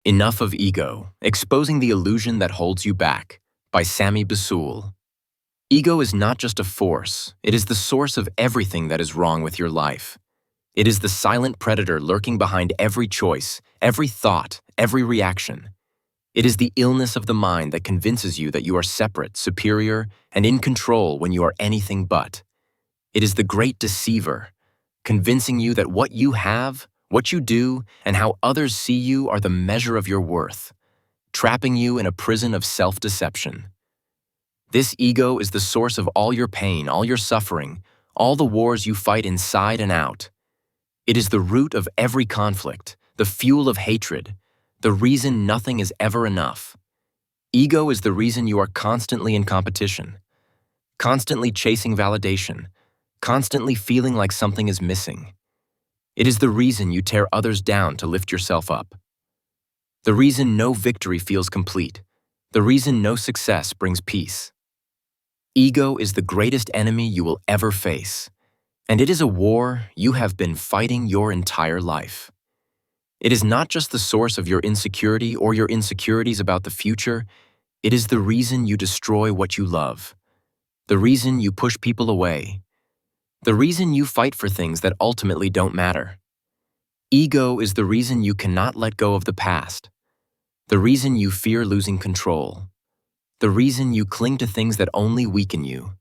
Enough of Ego, Exposing the Illusion That Holds You Back by Sami Bsoul. Ego is not just a force, it is the source of everything that is wrong with your life. It is the silent predator lurking behind every choice, every thought, every reaction. It is the illness of the mind that convinces you that you are separate, superior, and in control when you are anything but. It is the great deceiver, convincing you that what you have, what you do, and how others see you are the measure of your worth, trapping you in a prison of self-deception. This ego is the source of all your pain, all your suffering, all the wars you fight inside and out. It is the root of every conflict, the fuel of hatred, the reason nothing is ever enough. Ego is the reason you are constantly in competition, constantly chasing validation, constantly feeling like something is missing. It is the reason you tear others down to lift yourself up. The reason no victory feels complete. The reason no success brings peace. Ego is the greatest enemy you will ever face, and it is a war you have been fighting your entire life. It is not just the source of your insecurity or your insecurities about the future, it is the reason you destroy what you love, the reason you push people away, the reason you fight for things that ultimately don't matter. Ego is the reason you cannot let go of the past, the reason you fear losing control, the reason you cling to things that only weaken you.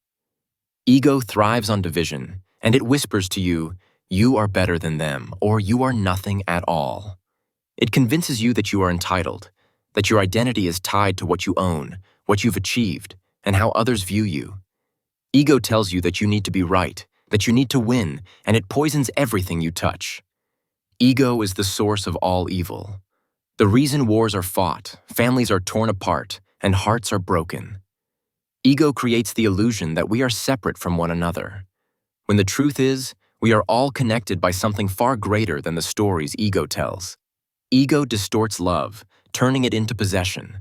Ego thrives on division, and it whispers to you, you are better than them, or you are nothing at all. It convinces you that you are entitled, that your identity is tied to what you own, what you've achieved, and how others view you. Ego tells you that you need to be right, that you need to win, and it poisons everything you touch. Ego is the source of all evil. The reason wars are fought, families are torn apart, and hearts are broken. Ego creates the illusion that we are separate from one another, when the truth is, we are all connected by something far greater than the stories ego tells. Ego distorts love, turning it into possession.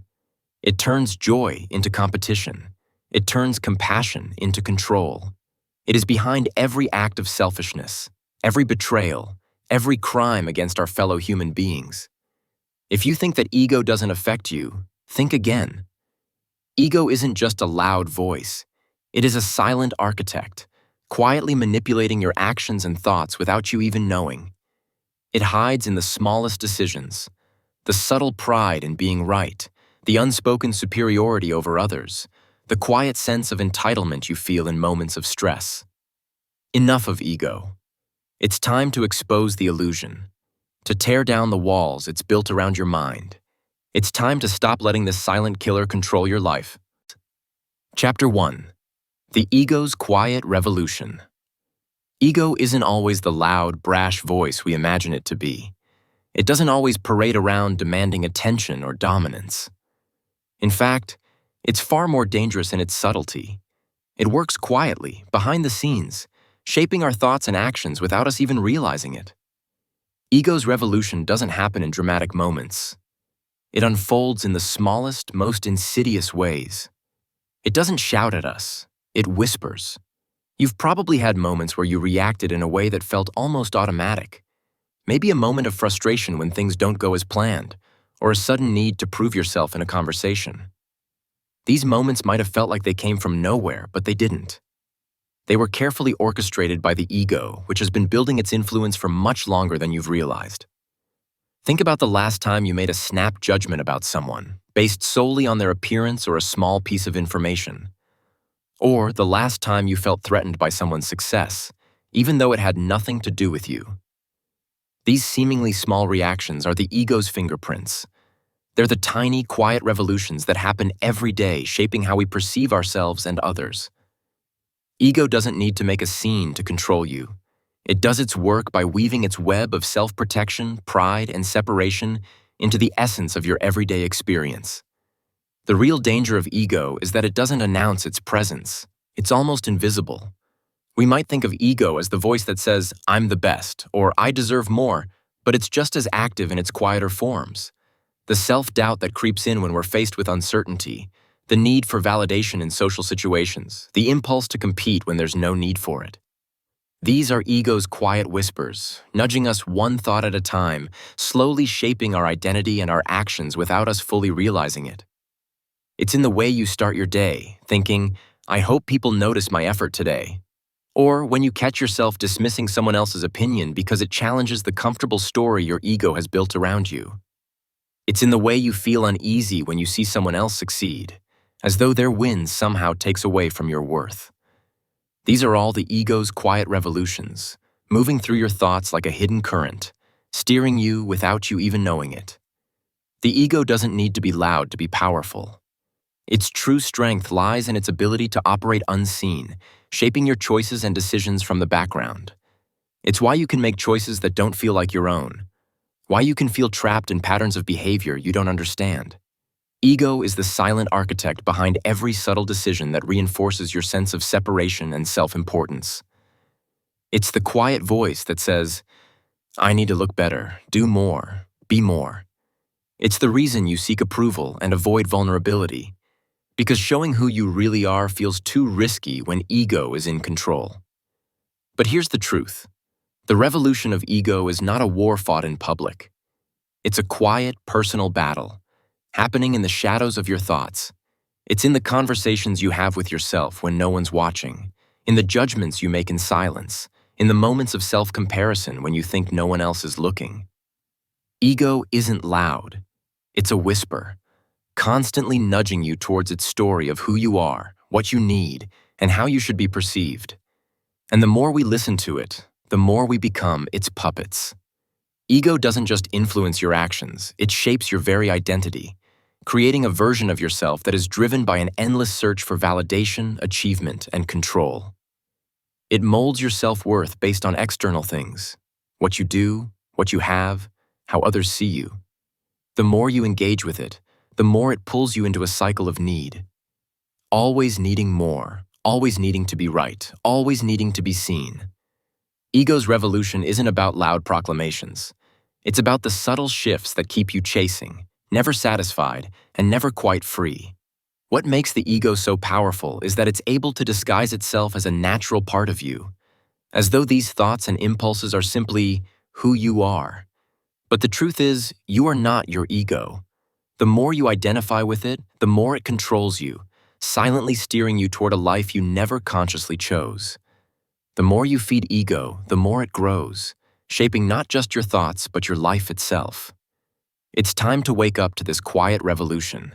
It turns joy into competition. It turns compassion into control. It is behind every act of selfishness, every betrayal, every crime against our fellow human beings. If you think that ego doesn't affect you, think again. Ego isn't just a loud voice. It is a silent architect, quietly manipulating your actions and thoughts without you even knowing. It hides in the smallest decisions, the subtle pride in being right, the unspoken superiority over others, the quiet sense of entitlement you feel in moments of stress. Enough of ego. It's time to expose the illusion, to tear down the walls it's built around your mind. It's time to stop letting this silent killer control your life. Chapter 1. The Ego's Quiet Revolution. Ego isn't always the loud, brash voice we imagine it to be. It doesn't always parade around demanding attention or dominance. In fact, it's far more dangerous in its subtlety. It works quietly, behind the scenes, shaping our thoughts and actions without us even realizing it. Ego's revolution doesn't happen in dramatic moments. It unfolds in the smallest, most insidious ways. It doesn't shout at us. It whispers. You've probably had moments where you reacted in a way that felt almost automatic. Maybe a moment of frustration when things don't go as planned, or a sudden need to prove yourself in a conversation. These moments might have felt like they came from nowhere, but they didn't. They were carefully orchestrated by the ego, which has been building its influence for much longer than you've realized. Think about the last time you made a snap judgment about someone, based solely on their appearance or a small piece of information. Or the last time you felt threatened by someone's success, even though it had nothing to do with you. These seemingly small reactions are the ego's fingerprints. They're the tiny, quiet revolutions that happen every day, shaping how we perceive ourselves and others. Ego doesn't need to make a scene to control you. It does its work by weaving its web of self-protection, pride, and separation into the essence of your everyday experience. The real danger of ego is that it doesn't announce its presence. It's almost invisible. We might think of ego as the voice that says, I'm the best, or I deserve more, but it's just as active in its quieter forms. The self-doubt that creeps in when we're faced with uncertainty, the need for validation in social situations, the impulse to compete when there's no need for it. These are ego's quiet whispers, nudging us one thought at a time, slowly shaping our identity and our actions without us fully realizing it. It's in the way you start your day, thinking, I hope people notice my effort today. Or when you catch yourself dismissing someone else's opinion because it challenges the comfortable story your ego has built around you. It's in the way you feel uneasy when you see someone else succeed, as though their win somehow takes away from your worth. These are all the ego's quiet revolutions, moving through your thoughts like a hidden current, steering you without you even knowing it. The ego doesn't need to be loud to be powerful. Its true strength lies in its ability to operate unseen, shaping your choices and decisions from the background. It's why you can make choices that don't feel like your own, why you can feel trapped in patterns of behavior you don't understand. Ego is the silent architect behind every subtle decision that reinforces your sense of separation and self-importance. It's the quiet voice that says, I need to look better, do more, be more. It's the reason you seek approval and avoid vulnerability, because showing who you really are feels too risky when ego is in control. But here's the truth. The revolution of ego is not a war fought in public. It's a quiet, personal battle, happening in the shadows of your thoughts. It's in the conversations you have with yourself when no one's watching, in the judgments you make in silence, in the moments of self-comparison when you think no one else is looking. Ego isn't loud. It's a whisper, constantly nudging you towards its story of who you are, what you need, and how you should be perceived. And the more we listen to it, the more we become its puppets. Ego doesn't just influence your actions, it shapes your very identity, creating a version of yourself that is driven by an endless search for validation, achievement, and control. It molds your self-worth based on external things, what you do, what you have, how others see you. The more you engage with it, the more it pulls you into a cycle of need. Always needing more, always needing to be right, always needing to be seen. Ego's revolution isn't about loud proclamations. It's about the subtle shifts that keep you chasing, never satisfied, and never quite free. What makes the ego so powerful is that it's able to disguise itself as a natural part of you, as though these thoughts and impulses are simply who you are. But the truth is, you are not your ego. The more you identify with it, the more it controls you, silently steering you toward a life you never consciously chose. The more you feed ego, the more it grows, shaping not just your thoughts, but your life itself. It's time to wake up to this quiet revolution,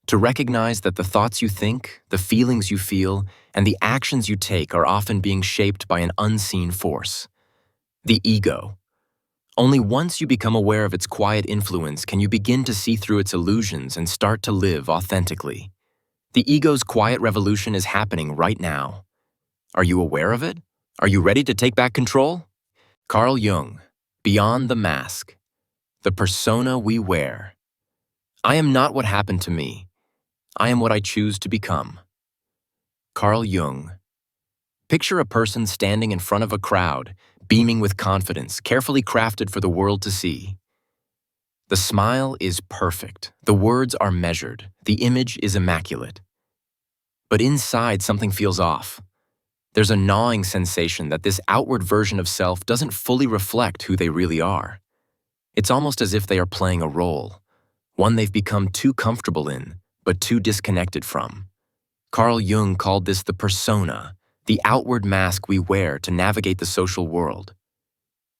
to recognize that the thoughts you think, the feelings you feel, and the actions you take are often being shaped by an unseen force, the ego. Only once you become aware of its quiet influence can you begin to see through its illusions and start to live authentically. The ego's quiet revolution is happening right now. Are you aware of it? Are you ready to take back control? Carl Jung, Beyond the Mask, the persona we wear. I am not what happened to me. I am what I choose to become. Carl Jung. Picture a person standing in front of a crowd, beaming with confidence, carefully crafted for the world to see. The smile is perfect, the words are measured, the image is immaculate. But inside, something feels off. There's a gnawing sensation that this outward version of self doesn't fully reflect who they really are. It's almost as if they are playing a role, one they've become too comfortable in, but too disconnected from. Carl Jung called this the persona, the outward mask we wear to navigate the social world.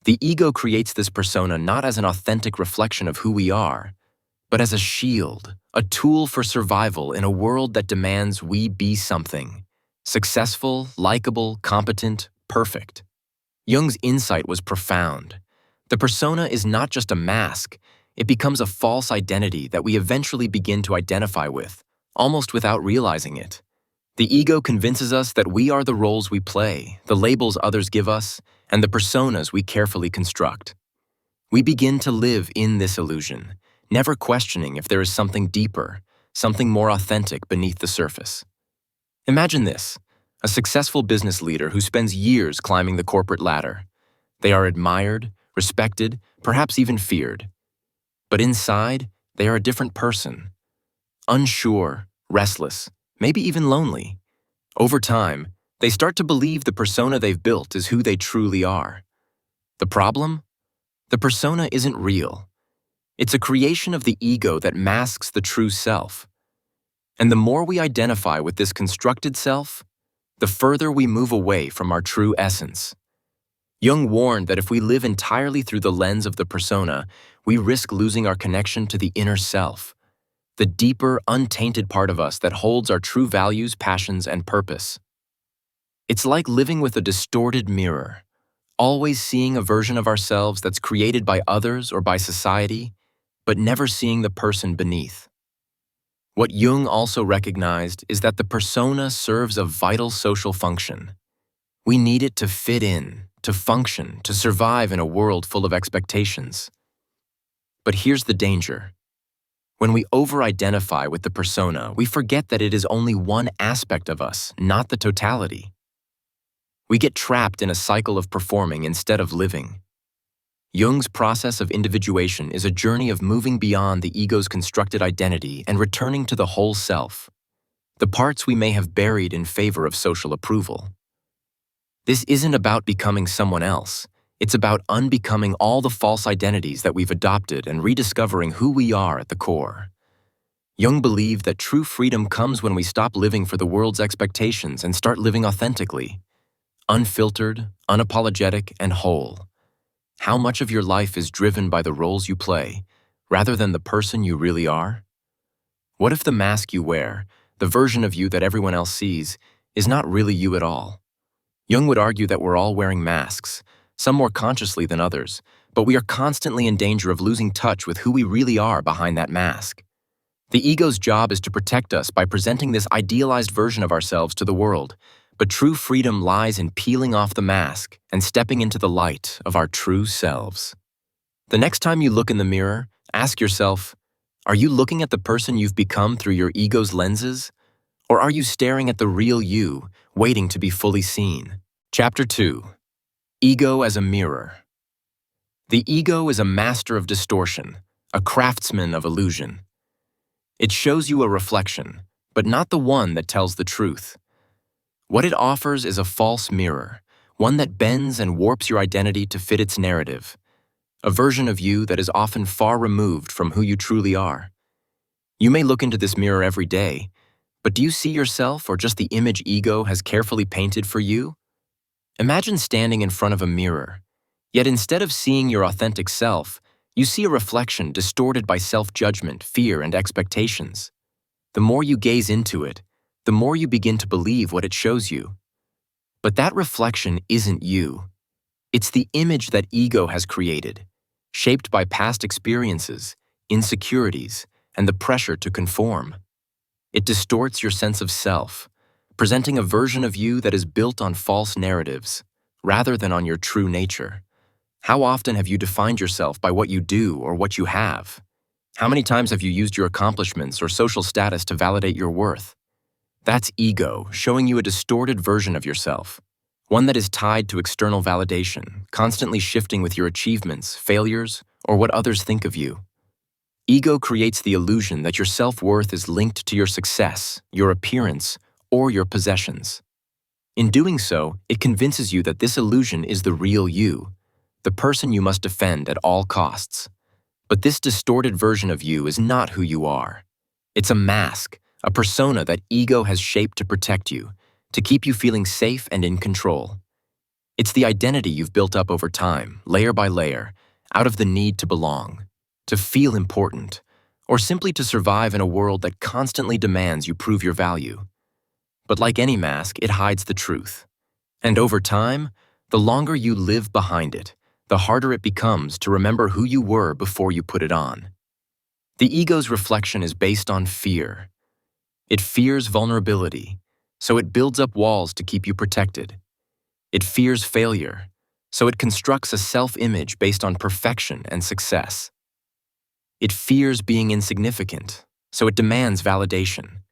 The ego creates this persona not as an authentic reflection of who we are, but as a shield, a tool for survival in a world that demands we be something: successful, likable, competent, perfect. Jung's insight was profound. The persona is not just a mask, it becomes a false identity that we eventually begin to identify with, almost without realizing it. The ego convinces us that we are the roles we play, the labels others give us, and the personas we carefully construct. We begin to live in this illusion, never questioning if there is something deeper, something more authentic beneath the surface. Imagine this: a successful business leader who spends years climbing the corporate ladder. They are admired, respected, perhaps even feared. But inside, they are a different person. Unsure, restless, maybe even lonely. Over time, They start to believe the persona they've built is who they truly are. The problem? The persona isn't real. It's a creation of the ego that masks the true self. And the more we identify with this constructed self, the further we move away from our true essence. Jung warned that if we live entirely through the lens of the persona, we risk losing our connection to the inner self, the deeper, untainted part of us that holds our true values, passions, and purpose. It's like living with a distorted mirror, always seeing a version of ourselves that's created by others or by society, but never seeing the person beneath. What Jung also recognized is that the persona serves a vital social function. We need it to fit in, to function, to survive in a world full of expectations. But here's the danger. When we over-identify with the persona, we forget that it is only one aspect of us, not the totality. We get trapped in a cycle of performing instead of living. Jung's process of individuation is a journey of moving beyond the ego's constructed identity and returning to the whole self, the parts we may have buried in favor of social approval. This isn't about becoming someone else. It's about unbecoming all the false identities that we've adopted and rediscovering who we are at the core. Jung believed that true freedom comes when we stop living for the world's expectations and start living authentically, unfiltered, unapologetic, and whole. How much of your life is driven by the roles you play, rather than the person you really are? What if the mask you wear, the version of you that everyone else sees, is not really you at all? Jung would argue that we're all wearing masks, some more consciously than others, but we are constantly in danger of losing touch with who we really are behind that mask. The ego's job is to protect us by presenting this idealized version of ourselves to the world, but true freedom lies in peeling off the mask and stepping into the light of our true selves. The next time you look in the mirror, ask yourself, are you looking at the person you've become through your ego's lenses? Or are you staring at the real you, waiting to be fully seen? Chapter 2. Ego as a Mirror. The ego is a master of distortion, a craftsman of illusion. It shows you a reflection, but not the one that tells the truth. What it offers is a false mirror, one that bends and warps your identity to fit its narrative, a version of you that is often far removed from who you truly are. You may look into this mirror every day, but do you see yourself or just the image ego has carefully painted for you? Imagine standing in front of a mirror, yet instead of seeing your authentic self, you see a reflection distorted by self-judgment, fear, and expectations. The more you gaze into it, the more you begin to believe what it shows you. But that reflection isn't you. It's the image that ego has created, shaped by past experiences, insecurities, and the pressure to conform. It distorts your sense of self, presenting a version of you that is built on false narratives, rather than on your true nature. How often have you defined yourself by what you do or what you have? How many times have you used your accomplishments or social status to validate your worth? That's ego, showing you a distorted version of yourself, one that is tied to external validation, constantly shifting with your achievements, failures, or what others think of you. Ego creates the illusion that your self-worth is linked to your success, your appearance, or your possessions. In doing so, it convinces you that this illusion is the real you, the person you must defend at all costs. But this distorted version of you is not who you are. It's a mask, a persona that ego has shaped to protect you, to keep you feeling safe and in control. It's the identity you've built up over time, layer by layer, out of the need to belong, to feel important, or simply to survive in a world that constantly demands you prove your value. But like any mask, it hides the truth. And over time, the longer you live behind it, the harder it becomes to remember who you were before you put it on. The ego's reflection is based on fear. It fears vulnerability, so it builds up walls to keep you protected. It fears failure, so it constructs a self-image based on perfection and success. It fears being insignificant, so it demands validation,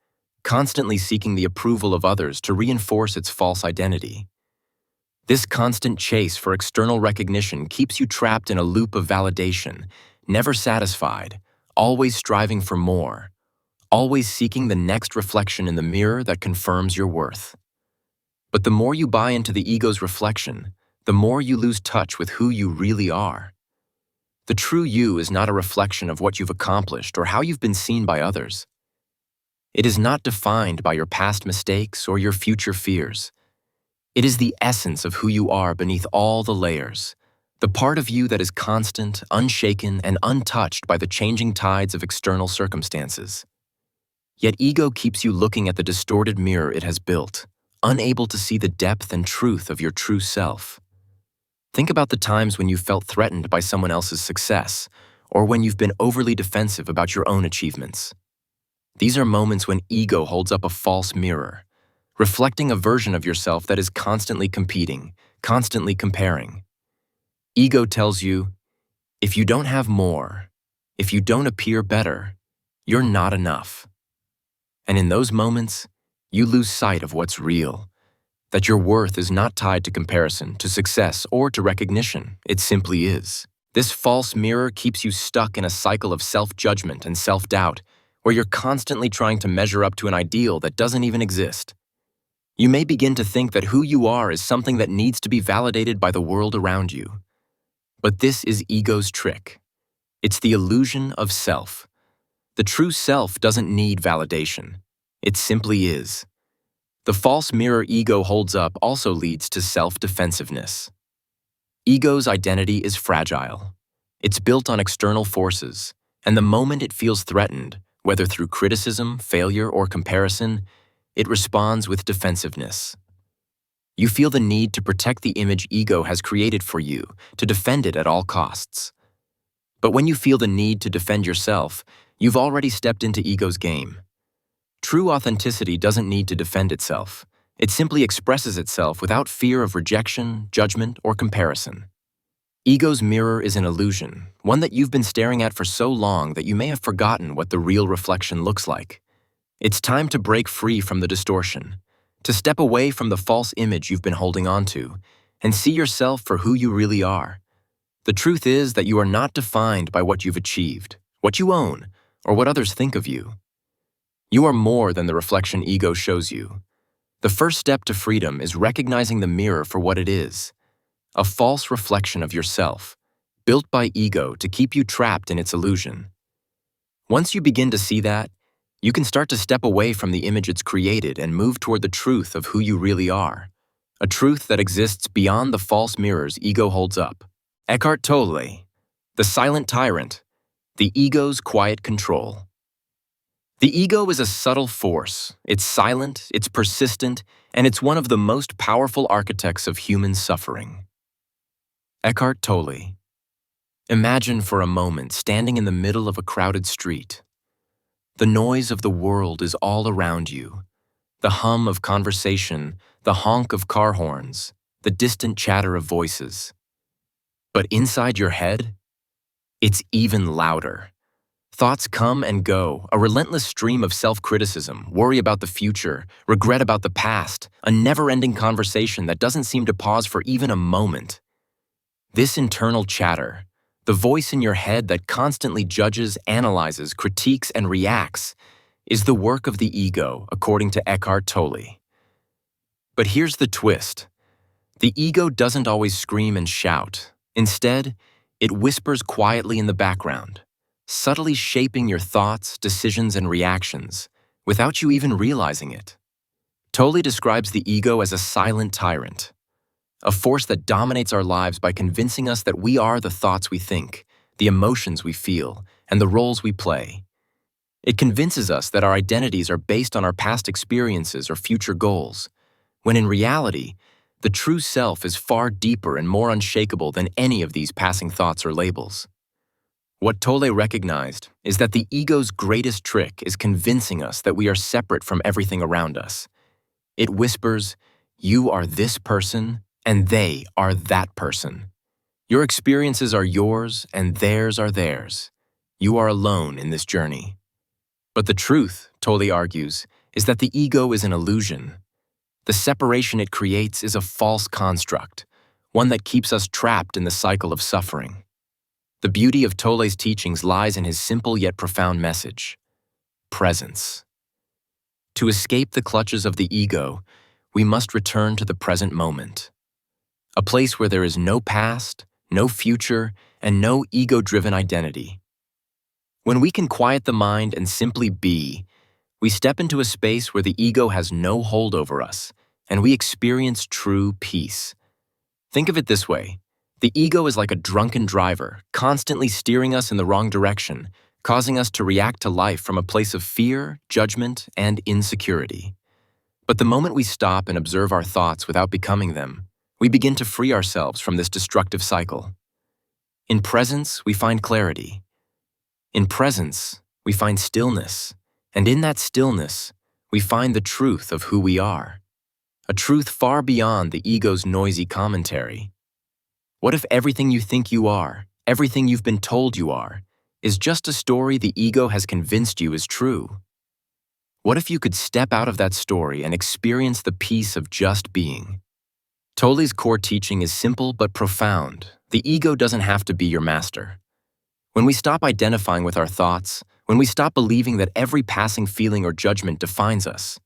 constantly seeking the approval of others to reinforce its false identity. This constant chase for external recognition keeps you trapped in a loop of validation, never satisfied, always striving for more, always seeking the next reflection in the mirror that confirms your worth. But the more you buy into the ego's reflection, the more you lose touch with who you really are. The true you is not a reflection of what you've accomplished or how you've been seen by others. It is not defined by your past mistakes or your future fears. It is the essence of who you are beneath all the layers, the part of you that is constant, unshaken, and untouched by the changing tides of external circumstances. Yet ego keeps you looking at the distorted mirror it has built, unable to see the depth and truth of your true self. Think about the times when you felt threatened by someone else's success, or when you've been overly defensive about your own achievements. These are moments when ego holds up a false mirror, reflecting a version of yourself that is constantly competing, constantly comparing. Ego tells you, if you don't have more, if you don't appear better, you're not enough. And in those moments, you lose sight of what's real, that your worth is not tied to comparison, to success, or to recognition. It simply is. This false mirror keeps you stuck in a cycle of self-judgment and self-doubt, where you're constantly trying to measure up to an ideal that doesn't even exist. You may begin to think that who you are is something that needs to be validated by the world around you. But this is ego's trick. It's the illusion of self. The true self doesn't need validation. It simply is. The false mirror ego holds up also leads to self-defensiveness. Ego's identity is fragile. It's built on external forces, and the moment it feels threatened, whether through criticism, failure, or comparison, it responds with defensiveness. You feel the need to protect the image ego has created for you, to defend it at all costs. But when you feel the need to defend yourself, you've already stepped into ego's game. True authenticity doesn't need to defend itself. It simply expresses itself without fear of rejection, judgment, or comparison. Ego's mirror is an illusion, one that you've been staring at for so long that you may have forgotten what the real reflection looks like. It's time to break free from the distortion, to step away from the false image you've been holding on to, and see yourself for who you really are. The truth is that you are not defined by what you've achieved, what you own, or what others think of you. You are more than the reflection ego shows you. The first step to freedom is recognizing the mirror for what it is, a false reflection of yourself, built by ego to keep you trapped in its illusion. Once you begin to see that, you can start to step away from the image it's created and move toward the truth of who you really are, a truth that exists beyond the false mirrors ego holds up. Eckhart Tolle, The Silent Tyrant, the ego's quiet control. The ego is a subtle force. It's silent, it's persistent, and it's one of the most powerful architects of human suffering. Eckhart Tolle. Imagine for a moment standing in the middle of a crowded street. The noise of the world is all around you. The hum of conversation, the honk of car horns, the distant chatter of voices. But inside your head, it's even louder. Thoughts come and go, a relentless stream of self-criticism, worry about the future, regret about the past, a never-ending conversation that doesn't seem to pause for even a moment. This internal chatter, the voice in your head that constantly judges, analyzes, critiques, and reacts, is the work of the ego, according to Eckhart Tolle. But here's the twist. The ego doesn't always scream and shout. Instead, it whispers quietly in the background, subtly shaping your thoughts, decisions, and reactions, without you even realizing it. Tolle describes the ego as a silent tyrant, a force that dominates our lives by convincing us that we are the thoughts we think, the emotions we feel, and the roles we play. It convinces us that our identities are based on our past experiences or future goals, when in reality, the true self is far deeper and more unshakable than any of these passing thoughts or labels. What Tolle recognized is that the ego's greatest trick is convincing us that we are separate from everything around us. It whispers, "You are this person, and they are that person. Your experiences are yours, and theirs are theirs. You are alone in this journey." But the truth, Tolle argues, is that the ego is an illusion. The separation it creates is a false construct, one that keeps us trapped in the cycle of suffering. The beauty of Tolle's teachings lies in his simple yet profound message: presence. To escape the clutches of the ego, we must return to the present moment, a place where there is no past, no future, and no ego-driven identity. When we can quiet the mind and simply be, we step into a space where the ego has no hold over us, and we experience true peace. Think of it this way. The ego is like a drunken driver, constantly steering us in the wrong direction, causing us to react to life from a place of fear, judgment, and insecurity. But the moment we stop and observe our thoughts without becoming them, we begin to free ourselves from this destructive cycle. In presence, we find clarity. In presence, we find stillness. And in that stillness, we find the truth of who we are. A truth far beyond the ego's noisy commentary. What if everything you think you are, everything you've been told you are, is just a story the ego has convinced you is true? What if you could step out of that story and experience the peace of just being? Tolle's core teaching is simple but profound. The ego doesn't have to be your master. When we stop identifying with our thoughts, when we stop believing that every passing feeling or judgment defines us,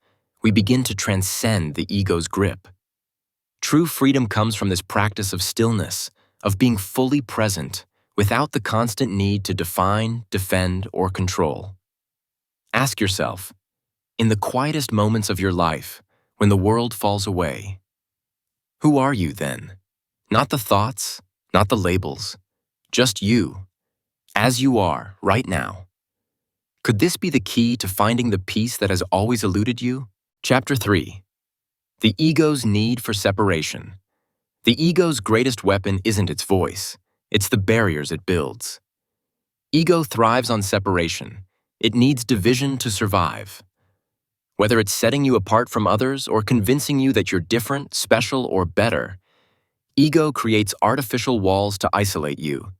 we begin to transcend the ego's grip. True freedom comes from this practice of stillness, of being fully present, without the constant need to define, defend, or control. Ask yourself, in the quietest moments of your life, when the world falls away, who are you then? Not the thoughts, not the labels, just you, as you are right now. Could this be the key to finding the peace that has always eluded you? Chapter 3. The ego's need for separation. The ego's greatest weapon isn't its voice, it's the barriers it builds. Ego thrives on separation. It needs division to survive. Whether it's setting you apart from others or convincing you that you're different, special, or better, ego creates artificial walls to isolate you,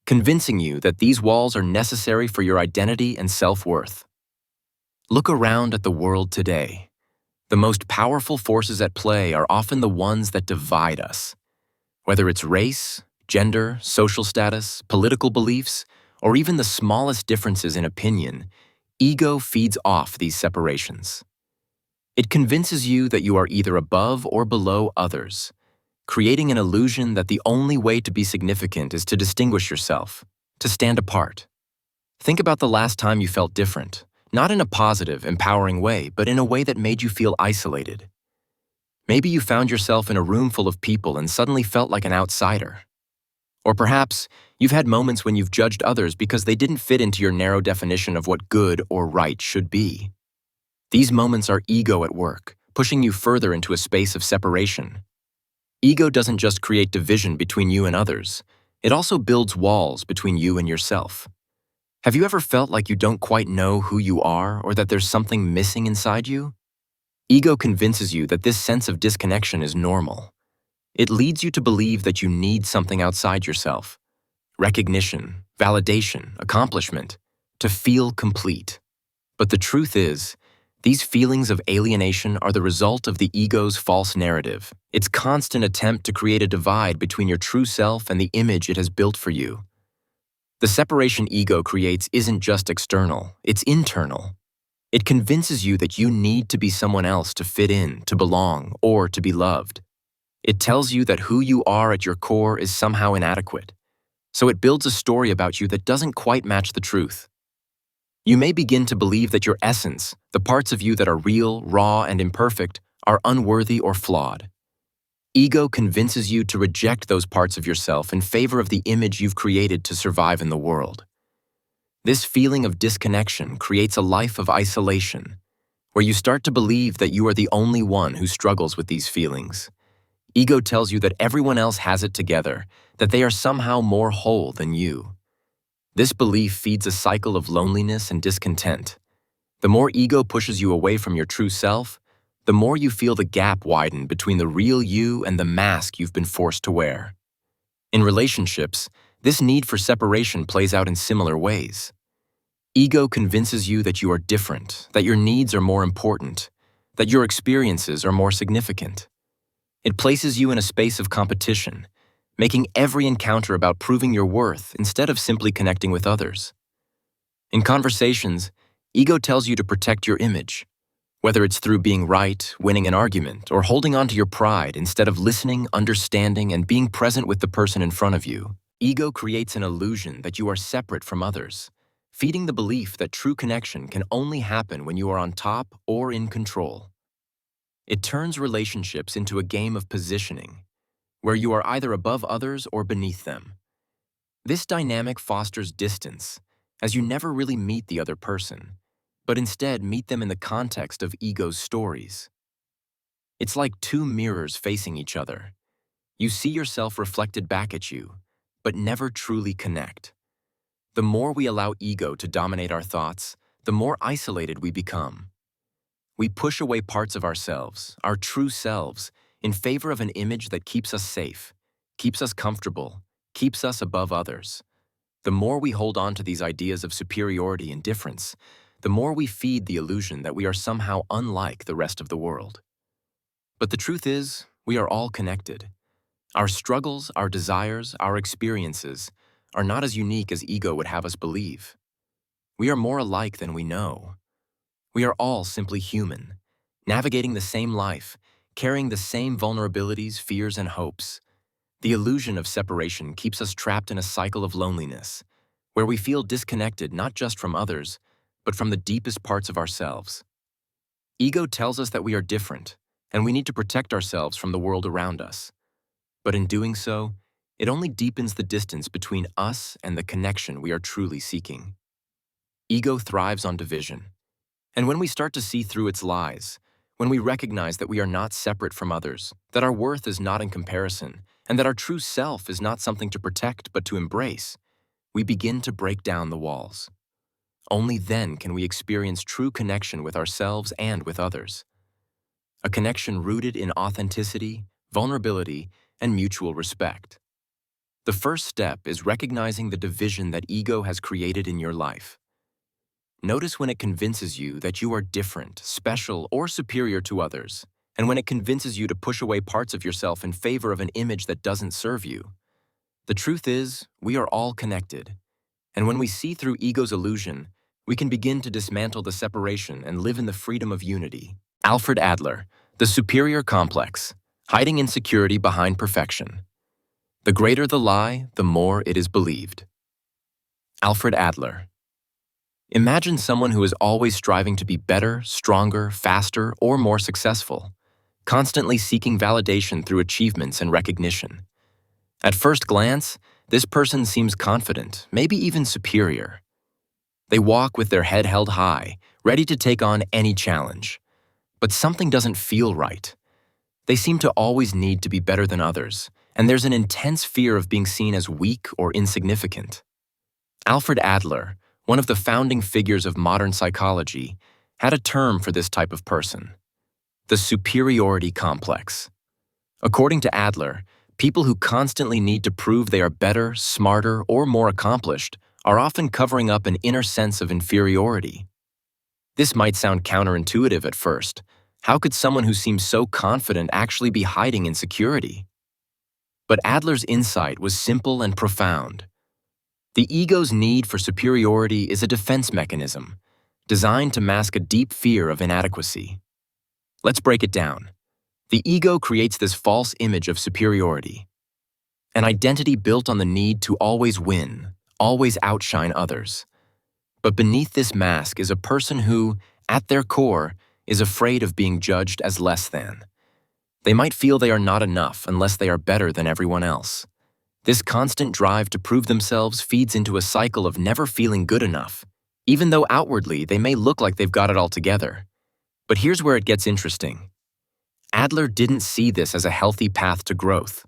convincing you that these walls are necessary for your identity and self-worth. Look around at the world today. The most powerful forces at play are often the ones that divide us. Whether it's race, gender, social status, political beliefs, or even the smallest differences in opinion, ego feeds off these separations. It convinces you that you are either above or below others, creating an illusion that the only way to be significant is to distinguish yourself, to stand apart. Think about the last time you felt different, not in a positive, empowering way, but in a way that made you feel isolated. Maybe you found yourself in a room full of people and suddenly felt like an outsider. Or perhaps you've had moments when you've judged others because they didn't fit into your narrow definition of what good or right should be. These moments are ego at work, pushing you further into a space of separation. Ego doesn't just create division between you and others, it also builds walls between you and yourself. Have you ever felt like you don't quite know who you are or that there's something missing inside you? Ego convinces you that this sense of disconnection is normal. It leads you to believe that you need something outside yourself, recognition, validation, accomplishment, to feel complete. But the truth is, these feelings of alienation are the result of the ego's false narrative, its constant attempt to create a divide between your true self and the image it has built for you. The separation ego creates isn't just external, it's internal. It convinces you that you need to be someone else to fit in, to belong, or to be loved. It tells you that who you are at your core is somehow inadequate. So it builds a story about you that doesn't quite match the truth. You may begin to believe that your essence, the parts of you that are real, raw, and imperfect, are unworthy or flawed. Ego convinces you to reject those parts of yourself in favor of the image you've created to survive in the world. This feeling of disconnection creates a life of isolation, where you start to believe that you are the only one who struggles with these feelings. Ego tells you that everyone else has it together, that they are somehow more whole than you. This belief feeds a cycle of loneliness and discontent. The more ego pushes you away from your true self, the more you feel the gap widen between the real you and the mask you've been forced to wear. In relationships, this need for separation plays out in similar ways. Ego convinces you that you are different, that your needs are more important, that your experiences are more significant. It places you in a space of competition, making every encounter about proving your worth instead of simply connecting with others. In conversations, ego tells you to protect your image. Whether it's through being right, winning an argument, or holding on to your pride instead of listening, understanding, and being present with the person in front of you, ego creates an illusion that you are separate from others, feeding the belief that true connection can only happen when you are on top or in control. It turns relationships into a game of positioning, where you are either above others or beneath them. This dynamic fosters distance, as you never really meet the other person, but instead meet them in the context of ego's stories. It's like two mirrors facing each other. You see yourself reflected back at you, but never truly connect. The more we allow ego to dominate our thoughts, the more isolated we become. We push away parts of ourselves, our true selves, in favor of an image that keeps us safe, keeps us comfortable, keeps us above others. The more we hold on to these ideas of superiority and difference, the more we feed the illusion that we are somehow unlike the rest of the world. But the truth is, we are all connected. Our struggles, our desires, our experiences are not as unique as ego would have us believe. We are more alike than we know. We are all simply human, navigating the same life, carrying the same vulnerabilities, fears, and hopes. The illusion of separation keeps us trapped in a cycle of loneliness, where we feel disconnected not just from others, but from the deepest parts of ourselves. Ego tells us that we are different, and we need to protect ourselves from the world around us. But in doing so, it only deepens the distance between us and the connection we are truly seeking. Ego thrives on division. And when we start to see through its lies, when we recognize that we are not separate from others, that our worth is not in comparison, and that our true self is not something to protect but to embrace, we begin to break down the walls. Only then can we experience true connection with ourselves and with others. A connection rooted in authenticity, vulnerability, and mutual respect. The first step is recognizing the division that ego has created in your life. Notice when it convinces you that you are different, special, or superior to others, and when it convinces you to push away parts of yourself in favor of an image that doesn't serve you. The truth is, we are all connected, and when we see through ego's illusion, we can begin to dismantle the separation and live in the freedom of unity. Alfred Adler, The Superior Complex, Hiding Insecurity Behind Perfection. The greater the lie, the more it is believed. Alfred Adler. Imagine someone who is always striving to be better, stronger, faster, or more successful, constantly seeking validation through achievements and recognition. At first glance, this person seems confident, maybe even superior. They walk with their head held high, ready to take on any challenge. But something doesn't feel right. They seem to always need to be better than others, and there's an intense fear of being seen as weak or insignificant. Alfred Adler, one of the founding figures of modern psychology, had a term for this type of person: the superiority complex. According to Adler, people who constantly need to prove they are better, smarter, or more accomplished are often covering up an inner sense of inferiority. This might sound counterintuitive at first. How could someone who seems so confident actually be hiding insecurity? But Adler's insight was simple and profound. The ego's need for superiority is a defense mechanism, designed to mask a deep fear of inadequacy. Let's break it down. The ego creates this false image of superiority, an identity built on the need to always win, always outshine others. But beneath this mask is a person who, at their core, is afraid of being judged as less than. They might feel they are not enough unless they are better than everyone else. This constant drive to prove themselves feeds into a cycle of never feeling good enough, even though outwardly they may look like they've got it all together. But here's where it gets interesting. Adler didn't see this as a healthy path to growth.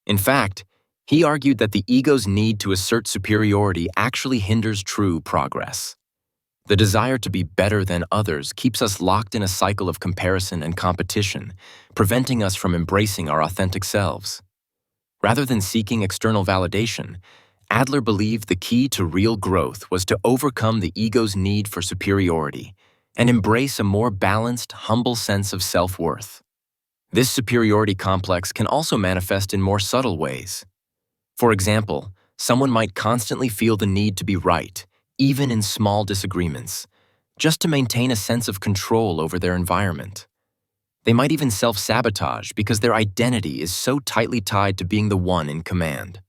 In fact, he argued that the ego's need to assert superiority actually hinders true progress. The desire to be better than others keeps us locked in a cycle of comparison and competition, preventing us from embracing our authentic selves. Rather than seeking external validation, Adler believed the key to real growth was to overcome the ego's need for superiority and embrace a more balanced, humble sense of self-worth. This superiority complex can also manifest in more subtle ways. For example, someone might constantly feel the need to be right, even in small disagreements. just to maintain a sense of control over their environment. They might even self-sabotage because their identity is so tightly tied to being the one in command.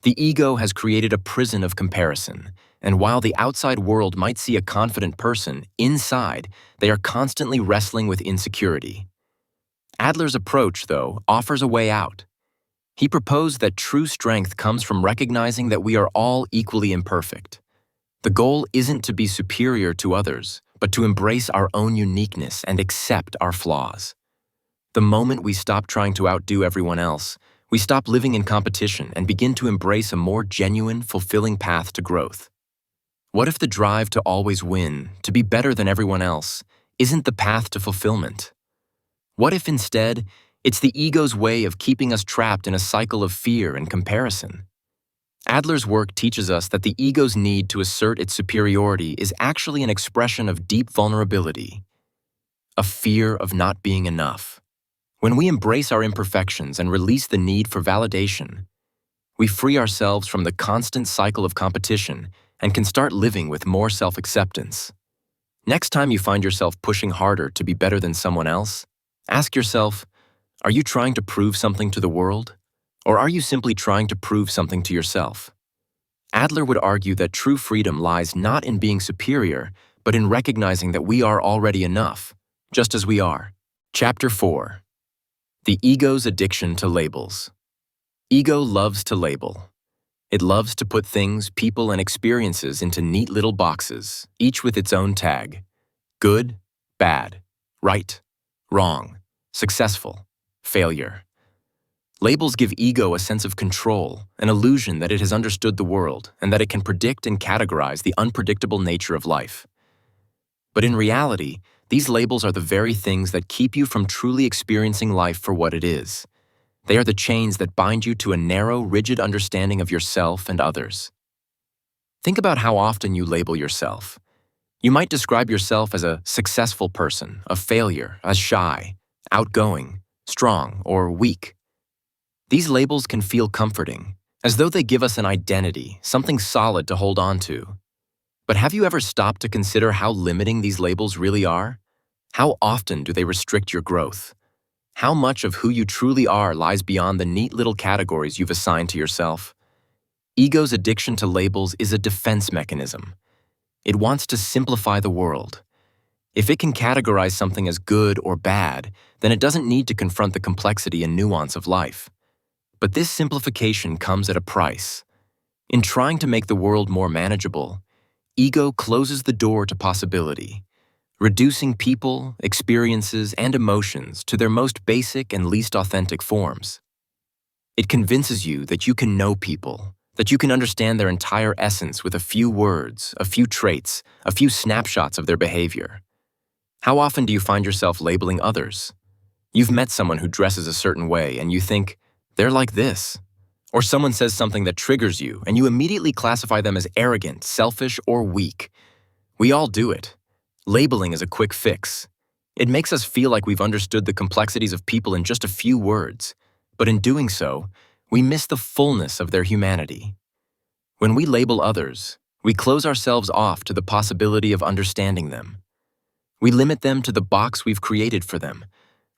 The ego has created a prison of comparison, and while the outside world might see a confident person, inside, they are constantly wrestling with insecurity. Adler's approach, though, offers a way out. He proposed that true strength comes from recognizing that we are all equally imperfect. The goal isn't to be superior to others, but to embrace our own uniqueness and accept our flaws. The moment we stop trying to outdo everyone else, we stop living in competition and begin to embrace a more genuine, fulfilling path to growth. What if the drive to always win, to be better than everyone else, isn't the path to fulfillment? What if instead, it's the ego's way of keeping us trapped in a cycle of fear and comparison? Adler's work teaches us that the ego's need to assert its superiority is actually an expression of deep vulnerability, a fear of not being enough. When we embrace our imperfections and release the need for validation, we free ourselves from the constant cycle of competition and can start living with more self-acceptance. Next time you find yourself pushing harder to be better than someone else, ask yourself, are you trying to prove something to the world? Or are you simply trying to prove something to yourself? Adler would argue that true freedom lies not in being superior, but in recognizing that we are already enough, just as we are. Chapter 4. The ego's addiction to labels. Ego loves to label. It loves to put things, people, and experiences into neat little boxes, each with its own tag. Good, bad, right, wrong, successful, failure. Labels give ego a sense of control, an illusion that it has understood the world and that it can predict and categorize the unpredictable nature of life. But in reality, these labels are the very things that keep you from truly experiencing life for what it is. They are the chains that bind you to a narrow, rigid understanding of yourself and others. Think about how often you label yourself. You might describe yourself as a successful person, a failure, as shy, outgoing, strong, or weak. These labels can feel comforting, as though they give us an identity, something solid to hold on to. But have you ever stopped to consider how limiting these labels really are? How often do they restrict your growth? How much of who you truly are lies beyond the neat little categories you've assigned to yourself? Ego's addiction to labels is a defense mechanism. It wants to simplify the world. If it can categorize something as good or bad, then it doesn't need to confront the complexity and nuance of life. But this simplification comes at a price. In trying to make the world more manageable, ego closes the door to possibility, reducing people, experiences, and emotions to their most basic and least authentic forms. It convinces you that you can know people, that you can understand their entire essence with a few words, a few traits, a few snapshots of their behavior. How often do you find yourself labeling others? You've met someone who dresses a certain way and you think, they're like this. Or someone says something that triggers you and you immediately classify them as arrogant, selfish, or weak. We all do it. Labeling is a quick fix. It makes us feel like we've understood the complexities of people in just a few words, but in doing so, we miss the fullness of their humanity. When we label others, we close ourselves off to the possibility of understanding them. We limit them to the box we've created for them,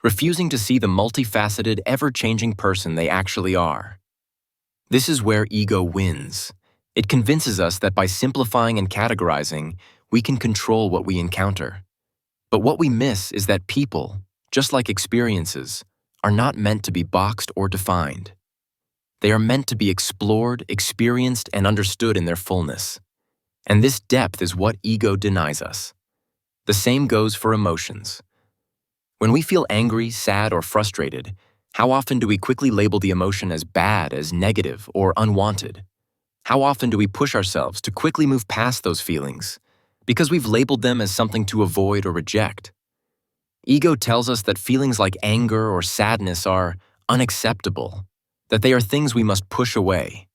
refusing to see the multifaceted, ever-changing person they actually are. This is where ego wins. It convinces us that by simplifying and categorizing, we can control what we encounter. But what we miss is that people, just like experiences, are not meant to be boxed or defined. They are meant to be explored, experienced, and understood in their fullness. And this depth is what ego denies us. The same goes for emotions. When we feel angry, sad, or frustrated, how often do we quickly label the emotion as bad, as negative, or unwanted? How often do we push ourselves to quickly move past those feelings because we've labeled them as something to avoid or reject? Ego tells us that feelings like anger or sadness are unacceptable, that they are things we must push away.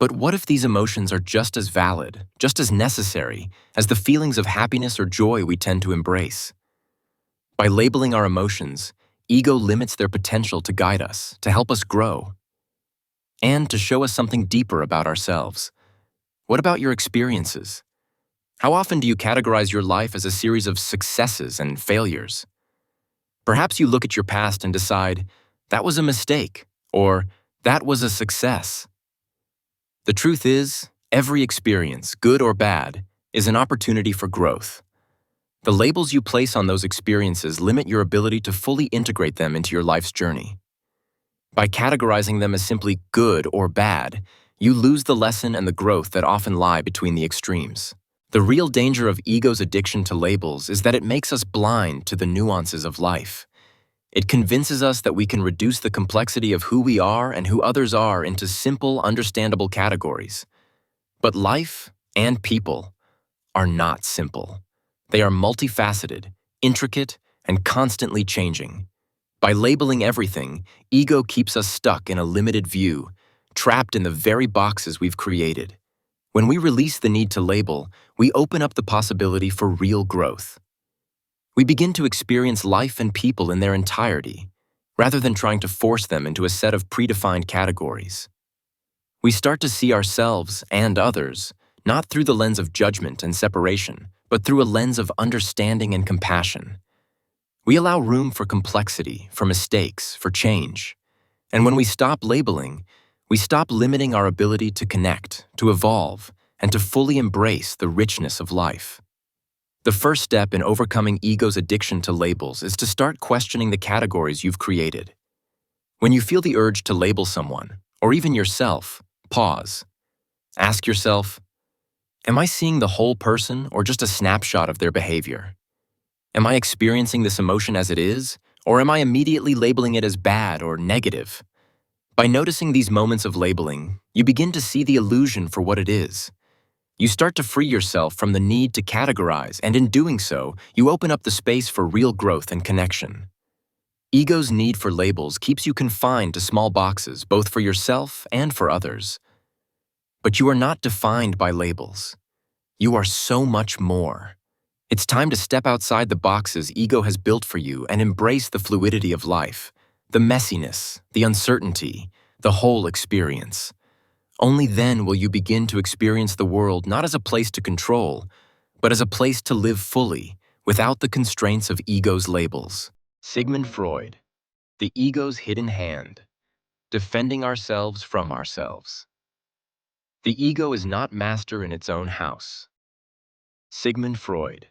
But what if these emotions are just as valid, just as necessary, as the feelings of happiness or joy we tend to embrace? By labeling our emotions, ego limits their potential to guide us, to help us grow, and to show us something deeper about ourselves. What about your experiences? How often do you categorize your life as a series of successes and failures? Perhaps you look at your past and decide, that was a mistake, or that was a success. The truth is, every experience, good or bad, is an opportunity for growth. The labels you place on those experiences limit your ability to fully integrate them into your life's journey. By categorizing them as simply good or bad, you lose the lesson and the growth that often lie between the extremes. The real danger of ego's addiction to labels is that it makes us blind to the nuances of life. It convinces us that we can reduce the complexity of who we are and who others are into simple, understandable categories. But life and people are not simple. They are multifaceted, intricate, and constantly changing. By labeling everything, ego keeps us stuck in a limited view, trapped in the very boxes we've created. When we release the need to label, we open up the possibility for real growth. We begin to experience life and people in their entirety, rather than trying to force them into a set of predefined categories. We start to see ourselves and others, not through the lens of judgment and separation, but through a lens of understanding and compassion. We allow room for complexity, for mistakes, for change. And when we stop labeling, we stop limiting our ability to connect, to evolve, and to fully embrace the richness of life. The first step in overcoming ego's addiction to labels is to start questioning the categories you've created. When you feel the urge to label someone, or even yourself, pause. Ask yourself, am I seeing the whole person or just a snapshot of their behavior? Am I experiencing this emotion as it is, or am I immediately labeling it as bad or negative? By noticing these moments of labeling, you begin to see the illusion for what it is. You start to free yourself from the need to categorize, and in doing so, you open up the space for real growth and connection. Ego's need for labels keeps you confined to small boxes, both for yourself and for others. But you are not defined by labels. You are so much more. It's time to step outside the boxes ego has built for you and embrace the fluidity of life, the messiness, the uncertainty, the whole experience. Only then will you begin to experience the world not as a place to control, but as a place to live fully, without the constraints of ego's labels. Sigmund Freud, The Ego's Hidden Hand, Defending Ourselves from Ourselves. The ego is not master in its own house. Sigmund Freud.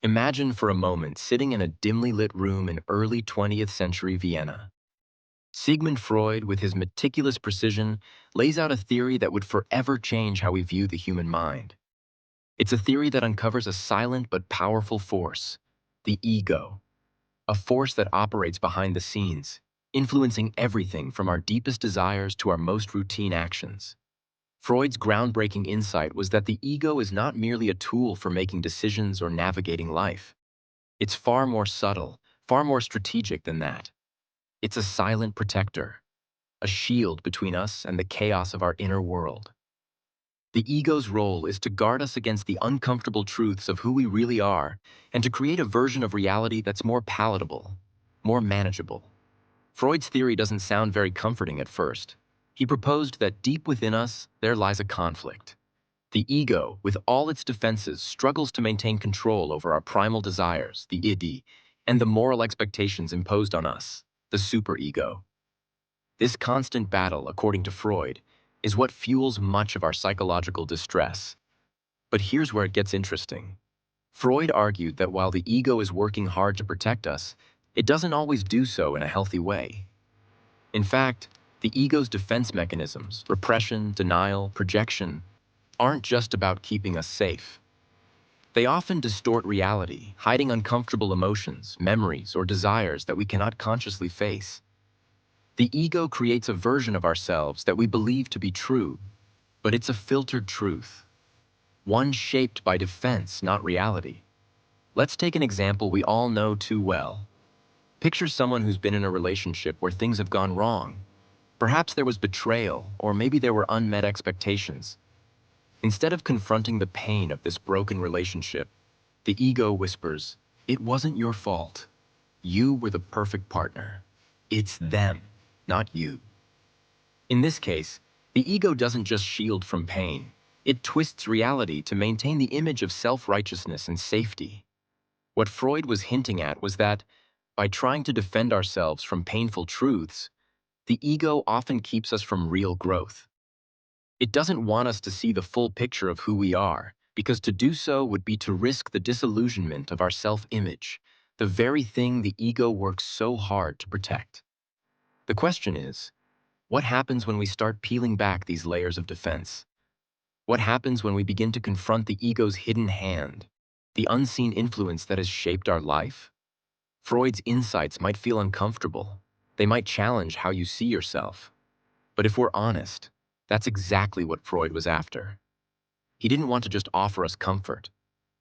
Imagine for a moment sitting in a dimly lit room in early 20th century Vienna. Sigmund Freud, with his meticulous precision, lays out a theory that would forever change how we view the human mind. It's a theory that uncovers a silent but powerful force, the ego, a force that operates behind the scenes, influencing everything from our deepest desires to our most routine actions. Freud's groundbreaking insight was that the ego is not merely a tool for making decisions or navigating life. It's far more subtle, far more strategic than that. It's a silent protector, a shield between us and the chaos of our inner world. The ego's role is to guard us against the uncomfortable truths of who we really are and to create a version of reality that's more palatable, more manageable. Freud's theory doesn't sound very comforting at first. He proposed that deep within us, there lies a conflict. The ego, with all its defenses, struggles to maintain control over our primal desires, the id, and the moral expectations imposed on us, the superego. This constant battle, according to Freud, is what fuels much of our psychological distress. But here's where it gets interesting. Freud argued that while the ego is working hard to protect us, it doesn't always do so in a healthy way. In fact, the ego's defense mechanisms, repression, denial, projection, aren't just about keeping us safe. They often distort reality, hiding uncomfortable emotions, memories, or desires that we cannot consciously face. The ego creates a version of ourselves that we believe to be true, but it's a filtered truth, one shaped by defense, not reality. Let's take an example we all know too well. Picture someone who's been in a relationship where things have gone wrong. Perhaps there was betrayal, or maybe there were unmet expectations. Instead of confronting the pain of this broken relationship, the ego whispers, "It wasn't your fault. You were the perfect partner. It's them, not you." In this case, the ego doesn't just shield from pain. It twists reality to maintain the image of self-righteousness and safety. What Freud was hinting at was that, by trying to defend ourselves from painful truths, the ego often keeps us from real growth. It doesn't want us to see the full picture of who we are, because to do so would be to risk the disillusionment of our self-image, the very thing the ego works so hard to protect. The question is, what happens when we start peeling back these layers of defense? What happens when we begin to confront the ego's hidden hand, the unseen influence that has shaped our life? Freud's insights might feel uncomfortable. They might challenge how you see yourself. But if we're honest, that's exactly what Freud was after. He didn't want to just offer us comfort.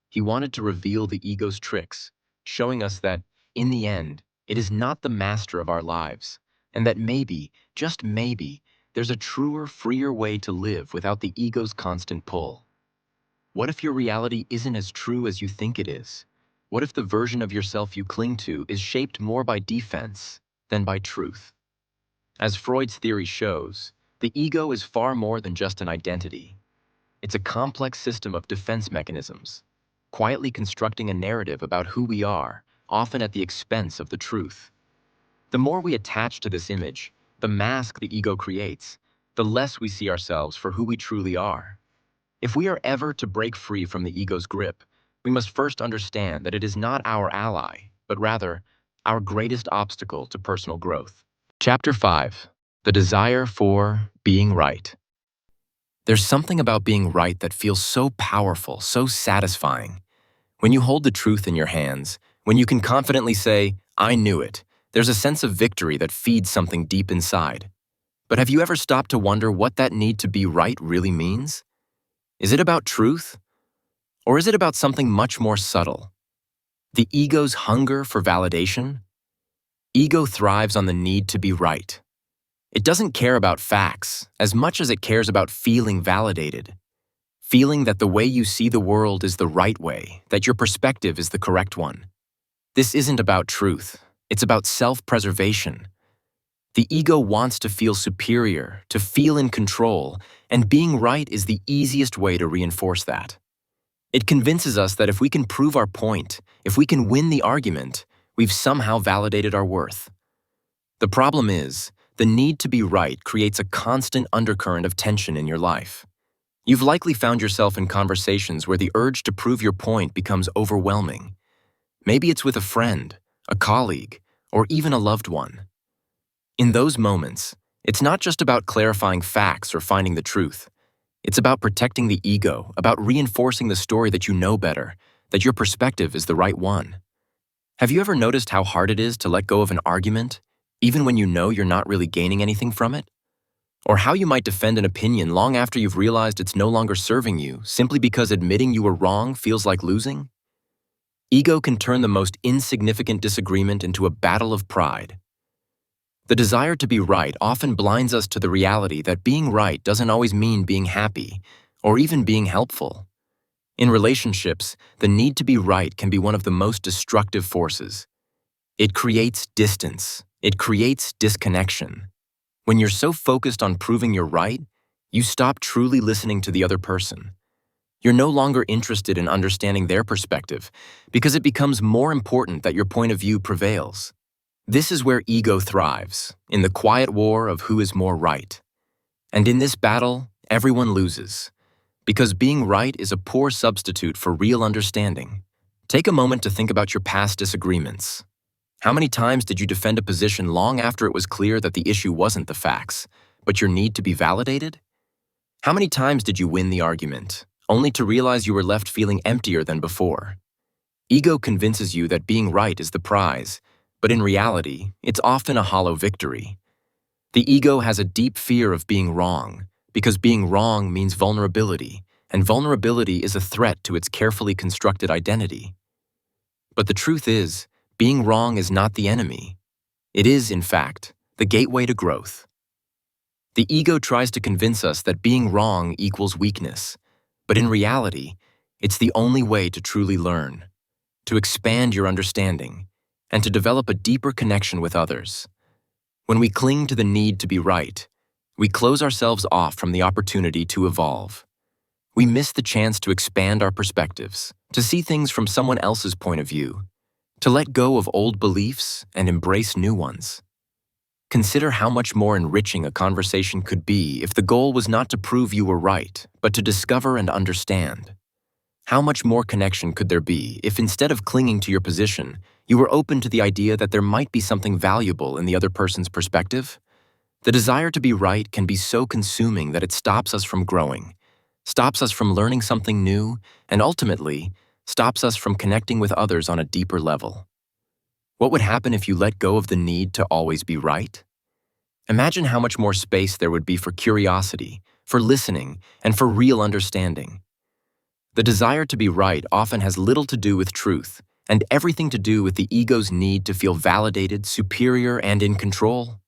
He wanted to reveal the ego's tricks, showing us that, in the end, it is not the master of our lives, and that maybe, just maybe, there's a truer, freer way to live without the ego's constant pull. What if your reality isn't as true as you think it is? What if the version of yourself you cling to is shaped more by defense than by truth? As Freud's theory shows, the ego is far more than just an identity. It's a complex system of defense mechanisms, quietly constructing a narrative about who we are, often at the expense of the truth. The more we attach to this image, the mask the ego creates, the less we see ourselves for who we truly are. If we are ever to break free from the ego's grip, we must first understand that it is not our ally, but rather our greatest obstacle to personal growth. Chapter 5. The Desire for Being Right. There's something about being right that feels so powerful, so satisfying. When you hold the truth in your hands, when you can confidently say, "I knew it," there's a sense of victory that feeds something deep inside. But have you ever stopped to wonder what that need to be right really means? Is it about truth? Or is it about something much more subtle? The ego's hunger for validation? Ego thrives on the need to be right. It doesn't care about facts as much as it cares about feeling validated. Feeling that the way you see the world is the right way, that your perspective is the correct one. This isn't about truth. It's about self-preservation. The ego wants to feel superior, to feel in control, and being right is the easiest way to reinforce that. It convinces us that if we can prove our point, if we can win the argument, we've somehow validated our worth. The problem is, the need to be right creates a constant undercurrent of tension in your life. You've likely found yourself in conversations where the urge to prove your point becomes overwhelming. Maybe it's with a friend, a colleague, or even a loved one. In those moments, it's not just about clarifying facts or finding the truth. It's about protecting the ego, about reinforcing the story that you know better, that your perspective is the right one. Have you ever noticed how hard it is to let go of an argument, even when you know you're not really gaining anything from it? Or how you might defend an opinion long after you've realized it's no longer serving you, simply because admitting you were wrong feels like losing? Ego can turn the most insignificant disagreement into a battle of pride. The desire to be right often blinds us to the reality that being right doesn't always mean being happy, or even being helpful. In relationships, the need to be right can be one of the most destructive forces. It creates distance. It creates disconnection. When you're so focused on proving you're right, you stop truly listening to the other person. You're no longer interested in understanding their perspective because it becomes more important that your point of view prevails. This is where ego thrives, in the quiet war of who is more right. And in this battle, everyone loses, because being right is a poor substitute for real understanding. Take a moment to think about your past disagreements. How many times did you defend a position long after it was clear that the issue wasn't the facts, but your need to be validated? How many times did you win the argument, only to realize you were left feeling emptier than before? Ego convinces you that being right is the prize, but in reality, it's often a hollow victory. The ego has a deep fear of being wrong, because being wrong means vulnerability, and vulnerability is a threat to its carefully constructed identity. But the truth is, being wrong is not the enemy. It is, in fact, the gateway to growth. The ego tries to convince us that being wrong equals weakness, but in reality, it's the only way to truly learn, to expand your understanding, and to develop a deeper connection with others. When we cling to the need to be right, we close ourselves off from the opportunity to evolve. we miss the chance to expand our perspectives, to see things from someone else's point of view, to let go of old beliefs and embrace new ones. Consider how much more enriching a conversation could be if the goal was not to prove you were right, but to discover and understand. How much more connection could there be if instead of clinging to your position, you were open to the idea that there might be something valuable in the other person's perspective? The desire to be right can be so consuming that it stops us from growing, stops us from learning something new, and ultimately, stops us from connecting with others on a deeper level. What would happen if you let go of the need to always be right? Imagine how much more space there would be for curiosity, for listening, and for real understanding. The desire to be right often has little to do with truth, and everything to do with the ego's need to feel validated, superior, and in control.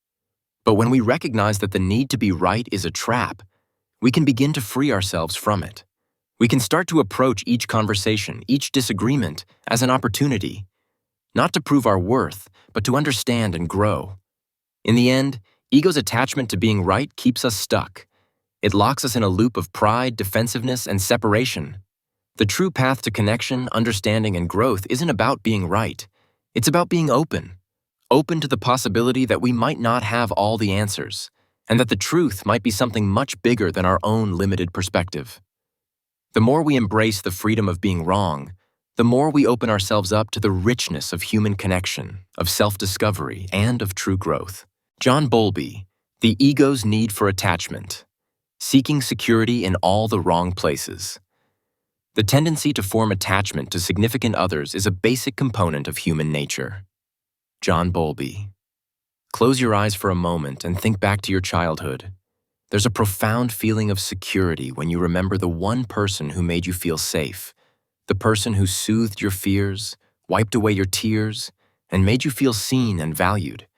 But when we recognize that the need to be right is a trap, we can begin to free ourselves from it. We can start to approach each conversation, each disagreement, as an opportunity, not to prove our worth, but to understand and grow. In the end, ego's attachment to being right keeps us stuck. It locks us in a loop of pride, defensiveness, and separation. The true path to connection, understanding, and growth isn't about being right. It's about being open. Open to the possibility that we might not have all the answers, and that the truth might be something much bigger than our own limited perspective. The more we embrace the freedom of being wrong, the more we open ourselves up to the richness of human connection, of self-discovery, and of true growth. John Bowlby, The Ego's Need for Attachment, Seeking Security in All the Wrong Places. The tendency to form attachment to significant others is a basic component of human nature. John Bowlby. Close your eyes for a moment and think back to your childhood. There's a profound feeling of security when you remember the one person who made you feel safe, the person who soothed your fears, wiped away your tears, and made you feel seen and valued.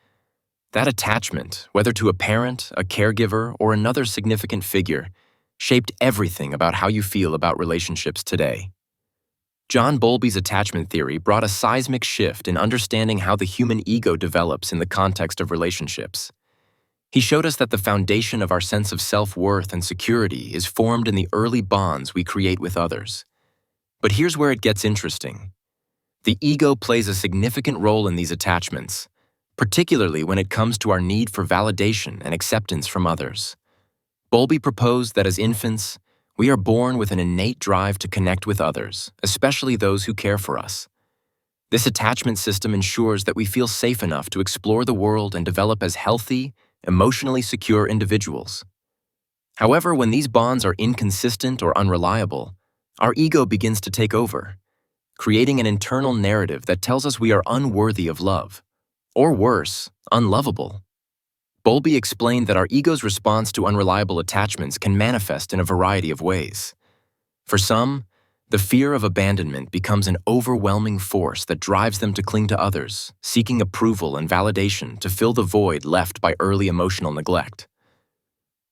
That attachment, whether to a parent, a caregiver, or another significant figure, shaped everything about how you feel about relationships today. John Bowlby's attachment theory brought a seismic shift in understanding how the human ego develops in the context of relationships. He showed us that the foundation of our sense of self-worth and security is formed in the early bonds we create with others. But here's where it gets interesting. The ego plays a significant role in these attachments, particularly when it comes to our need for validation and acceptance from others. Bowlby proposed that as infants, we are born with an innate drive to connect with others, especially those who care for us. This attachment system ensures that we feel safe enough to explore the world and develop as healthy, emotionally secure individuals. However, when these bonds are inconsistent or unreliable, our ego begins to take over, creating an internal narrative that tells us we are unworthy of love, or worse, unlovable. Bowlby explained that our ego's response to unreliable attachments can manifest in a variety of ways. For some, the fear of abandonment becomes an overwhelming force that drives them to cling to others, seeking approval and validation to fill the void left by early emotional neglect.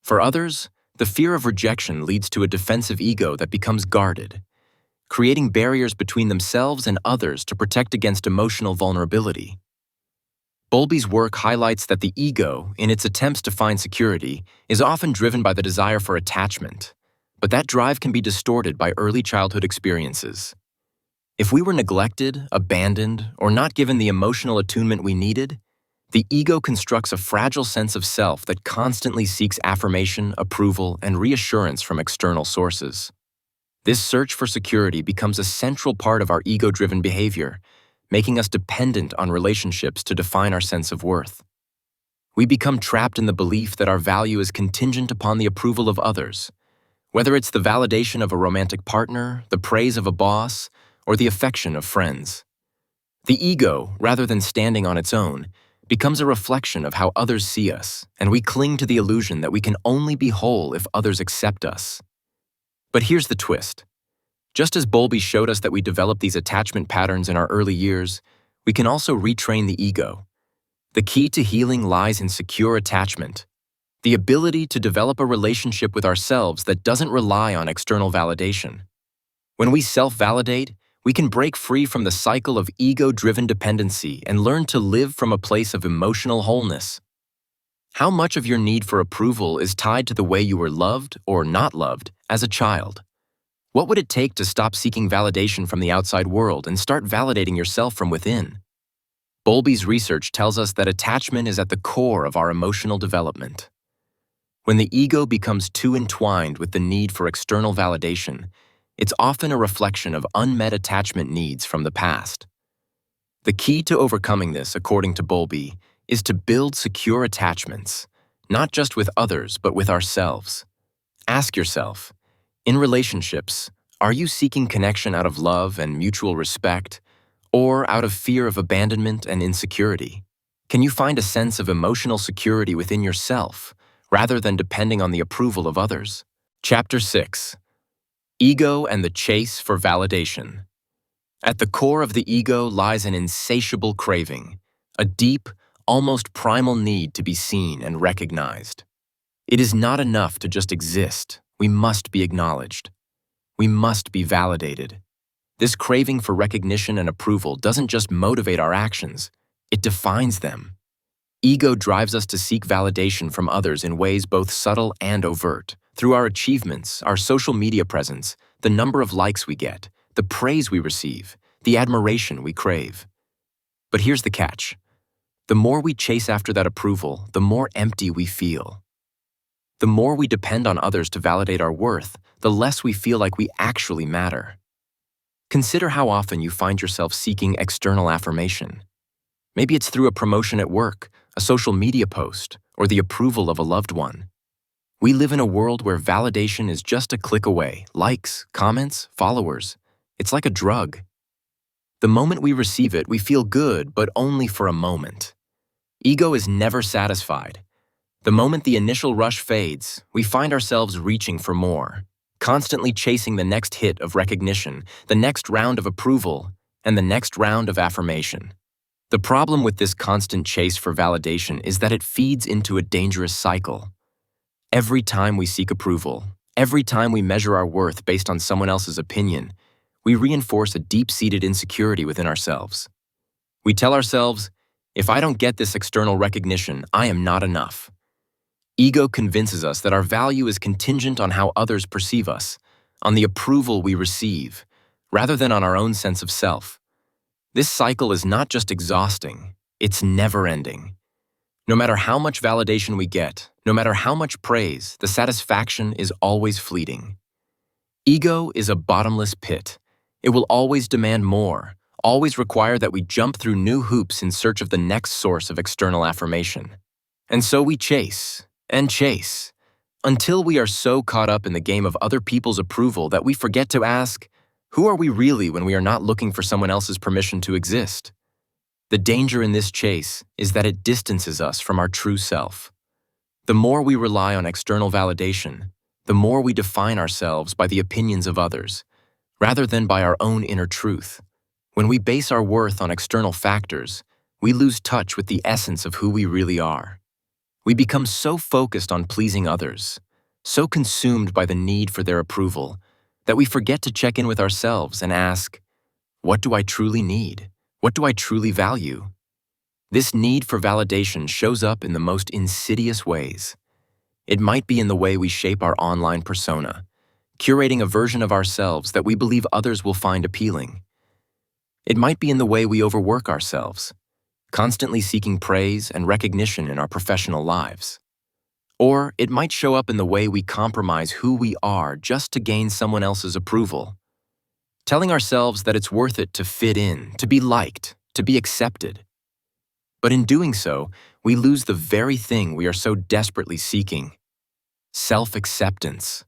For others, the fear of rejection leads to a defensive ego that becomes guarded, creating barriers between themselves and others to protect against emotional vulnerability. Bowlby's work highlights that the ego, in its attempts to find security, is often driven by the desire for attachment, but that drive can be distorted by early childhood experiences. If we were neglected, abandoned, or not given the emotional attunement we needed, the ego constructs a fragile sense of self that constantly seeks affirmation, approval, and reassurance from external sources. This search for security becomes a central part of our ego-driven behavior, making us dependent on relationships to define our sense of worth. We become trapped in the belief that our value is contingent upon the approval of others, whether it's the validation of a romantic partner, the praise of a boss, or the affection of friends. The ego, rather than standing on its own, becomes a reflection of how others see us, and we cling to the illusion that we can only be whole if others accept us. But here's the twist. Just as Bowlby showed us that we develop these attachment patterns in our early years, we can also retrain the ego. The key to healing lies in secure attachment, the ability to develop a relationship with ourselves that doesn't rely on external validation. When we self-validate, we can break free from the cycle of ego-driven dependency and learn to live from a place of emotional wholeness. How much of your need for approval is tied to the way you were loved or not loved as a child? What would it take to stop seeking validation from the outside world and start validating yourself from within? Bowlby's research tells us that attachment is at the core of our emotional development. When the ego becomes too entwined with the need for external validation, it's often a reflection of unmet attachment needs from the past. The key to overcoming this, according to Bowlby, is to build secure attachments, not just with others, but with ourselves. Ask yourself, in relationships, are you seeking connection out of love and mutual respect, or out of fear of abandonment and insecurity? Can you find a sense of emotional security within yourself, rather than depending on the approval of others? Chapter 6. Ego and the Chase for Validation. At the core of the ego lies an insatiable craving, a deep, almost primal need to be seen and recognized. It is not enough to just exist. We must be acknowledged. We must be validated. This craving for recognition and approval doesn't just motivate our actions, it defines them. Ego drives us to seek validation from others in ways both subtle and overt, through our achievements, our social media presence, the number of likes we get, the praise we receive, the admiration we crave. But here's the catch. The more we chase after that approval, the more empty we feel. The more we depend on others to validate our worth, the less we feel like we actually matter. Consider how often you find yourself seeking external affirmation. Maybe it's through a promotion at work, a social media post, or the approval of a loved one. We live in a world where validation is just a click away. Likes, comments, followers. It's like a drug. The moment we receive it, we feel good, but only for a moment. Ego is never satisfied. The moment the initial rush fades, we find ourselves reaching for more, constantly chasing the next hit of recognition, the next round of approval, and the next round of affirmation. The problem with this constant chase for validation is that it feeds into a dangerous cycle. Every time we seek approval, every time we measure our worth based on someone else's opinion, we reinforce a deep-seated insecurity within ourselves. We tell ourselves, if I don't get this external recognition, I am not enough. Ego convinces us that our value is contingent on how others perceive us, on the approval we receive, rather than on our own sense of self. This cycle is not just exhausting, it's never-ending. No matter how much validation we get, no matter how much praise, the satisfaction is always fleeting. Ego is a bottomless pit. It will always demand more, always require that we jump through new hoops in search of the next source of external affirmation. And so we chase, and chase, until we are so caught up in the game of other people's approval that we forget to ask, who are we really when we are not looking for someone else's permission to exist? The danger in this chase is that it distances us from our true self. The more we rely on external validation, the more we define ourselves by the opinions of others, rather than by our own inner truth. When we base our worth on external factors, we lose touch with the essence of who we really are. We become so focused on pleasing others, so consumed by the need for their approval, that we forget to check in with ourselves and ask, what do I truly need? What do I truly value? This need for validation shows up in the most insidious ways. It might be in the way we shape our online persona, curating a version of ourselves that we believe others will find appealing. It might be in the way we overwork ourselves, constantly seeking praise and recognition in our professional lives. Or it might show up in the way we compromise who we are just to gain someone else's approval, telling ourselves that it's worth it to fit in, to be liked, to be accepted. But in doing so, we lose the very thing we are so desperately seeking: self-acceptance.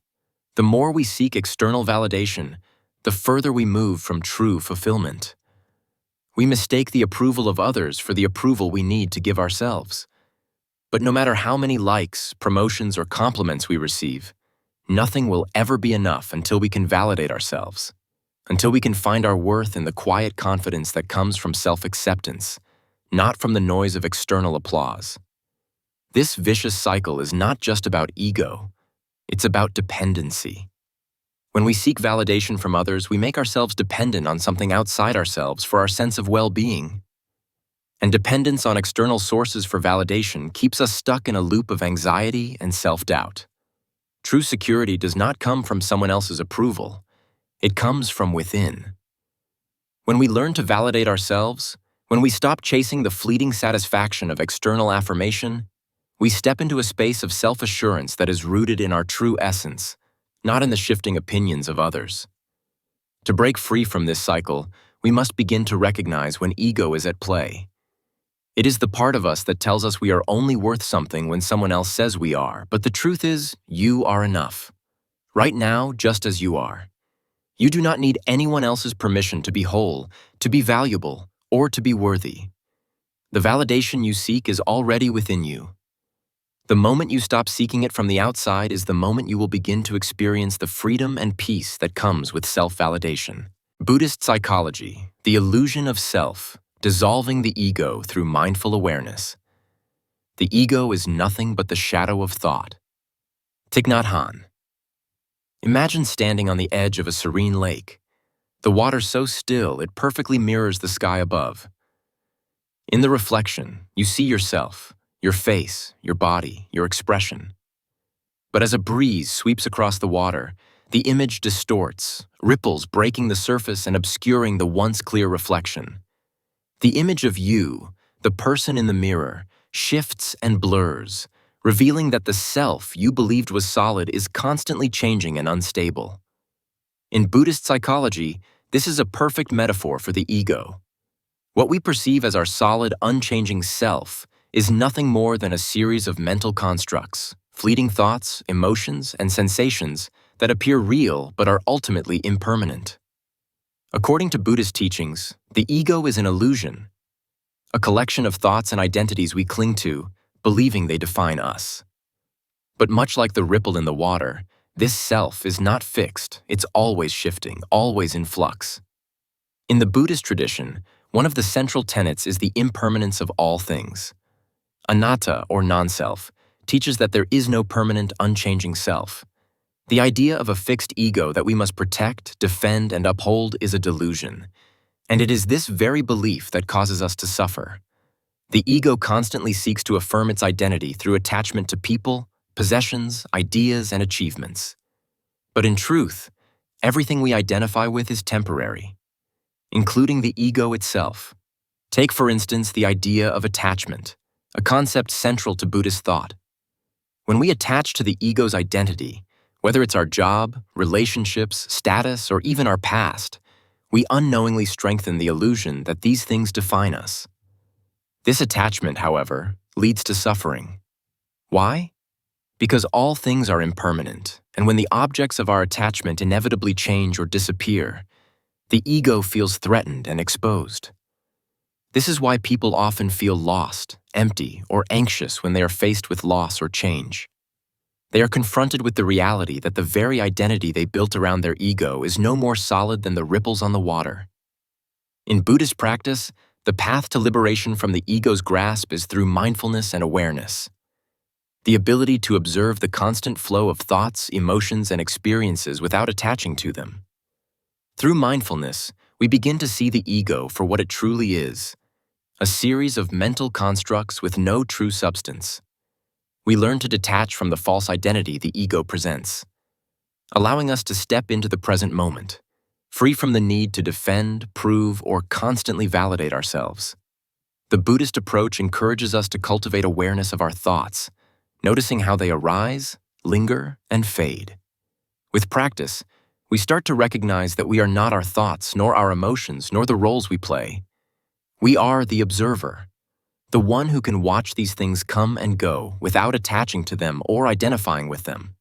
The more we seek external validation, the further we move from true fulfillment. We mistake the approval of others for the approval we need to give ourselves. But no matter how many likes, promotions, or compliments we receive, nothing will ever be enough until we can validate ourselves, until we can find our worth in the quiet confidence that comes from self-acceptance, not from the noise of external applause. This vicious cycle is not just about ego, it's about dependency. When we seek validation from others, we make ourselves dependent on something outside ourselves for our sense of well-being. And dependence on external sources for validation keeps us stuck in a loop of anxiety and self-doubt. True security does not come from someone else's approval. It comes from within. When we learn to validate ourselves, when we stop chasing the fleeting satisfaction of external affirmation, we step into a space of self-assurance that is rooted in our true essence, not in the shifting opinions of others. To break free from this cycle, we must begin to recognize when ego is at play. It is the part of us that tells us we are only worth something when someone else says we are, but the truth is, you are enough. Right now, just as you are. You do not need anyone else's permission to be whole, to be valuable, or to be worthy. The validation you seek is already within you. The moment you stop seeking it from the outside is the moment you will begin to experience the freedom and peace that comes with self-validation. Buddhist psychology, the illusion of self, dissolving the ego through mindful awareness. The ego is nothing but the shadow of thought. Thich Nhat Hanh. Imagine standing on the edge of a serene lake, the water so still it perfectly mirrors the sky above. In the reflection, you see yourself, your face, your body, your expression. But as a breeze sweeps across the water, the image distorts, ripples breaking the surface and obscuring the once clear reflection. The image of you, the person in the mirror, shifts and blurs, revealing that the self you believed was solid is constantly changing and unstable. In Buddhist psychology, this is a perfect metaphor for the ego. What we perceive as our solid, unchanging self is nothing more than a series of mental constructs, fleeting thoughts, emotions, and sensations that appear real but are ultimately impermanent. According to Buddhist teachings, the ego is an illusion, a collection of thoughts and identities we cling to, believing they define us. But much like the ripple in the water, this self is not fixed, it's always shifting, always in flux. In the Buddhist tradition, one of the central tenets is the impermanence of all things. Anatta, or non-self, teaches that there is no permanent, unchanging self. The idea of a fixed ego that we must protect, defend, and uphold is a delusion. And it is this very belief that causes us to suffer. The ego constantly seeks to affirm its identity through attachment to people, possessions, ideas, and achievements. But in truth, everything we identify with is temporary, including the ego itself. Take, for instance, the idea of attachment, a concept central to Buddhist thought. When we attach to the ego's identity, whether it's our job, relationships, status, or even our past, we unknowingly strengthen the illusion that these things define us. This attachment, however, leads to suffering. Why? Because all things are impermanent, and when the objects of our attachment inevitably change or disappear, the ego feels threatened and exposed. This is why people often feel lost, empty, or anxious when they are faced with loss or change. They are confronted with the reality that the very identity they built around their ego is no more solid than the ripples on the water. In Buddhist practice, the path to liberation from the ego's grasp is through mindfulness and awareness. The ability to observe the constant flow of thoughts, emotions, and experiences without attaching to them. Through mindfulness, we begin to see the ego for what it truly is, a series of mental constructs with no true substance. We learn to detach from the false identity the ego presents, allowing us to step into the present moment, free from the need to defend, prove, or constantly validate ourselves. The Buddhist approach encourages us to cultivate awareness of our thoughts, noticing how they arise, linger, and fade. With practice, we start to recognize that we are not our thoughts, nor our emotions, nor the roles we play. We are the observer, the one who can watch these things come and go without attaching to them or identifying with them.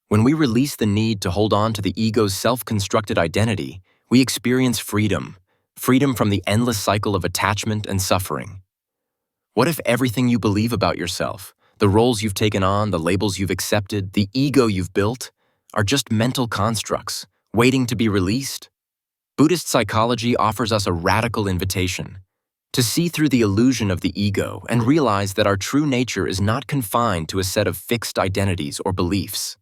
When we release the need to hold on to the ego's self-constructed identity, we experience freedom, freedom from the endless cycle of attachment and suffering. What if everything you believe about yourself, the roles you've taken on, the labels you've accepted, the ego you've built, are just mental constructs, waiting to be released? Buddhist psychology offers us a radical invitation to see through the illusion of the ego and realize that our true nature is not confined to a set of fixed identities or beliefs.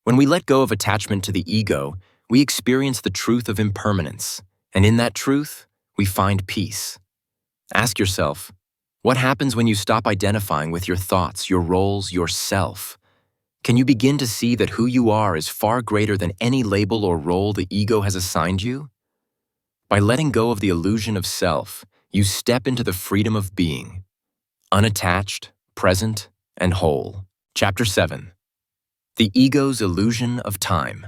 When we let go of attachment to the ego, we experience the truth of impermanence, and in that truth, we find peace. Ask yourself, what happens when you stop identifying with your thoughts, your roles, yourself? Can you begin to see that who you are is far greater than any label or role the ego has assigned you? By letting go of the illusion of self, you step into the freedom of being, unattached, present, and whole. Chapter 7. The Ego's Illusion of Time.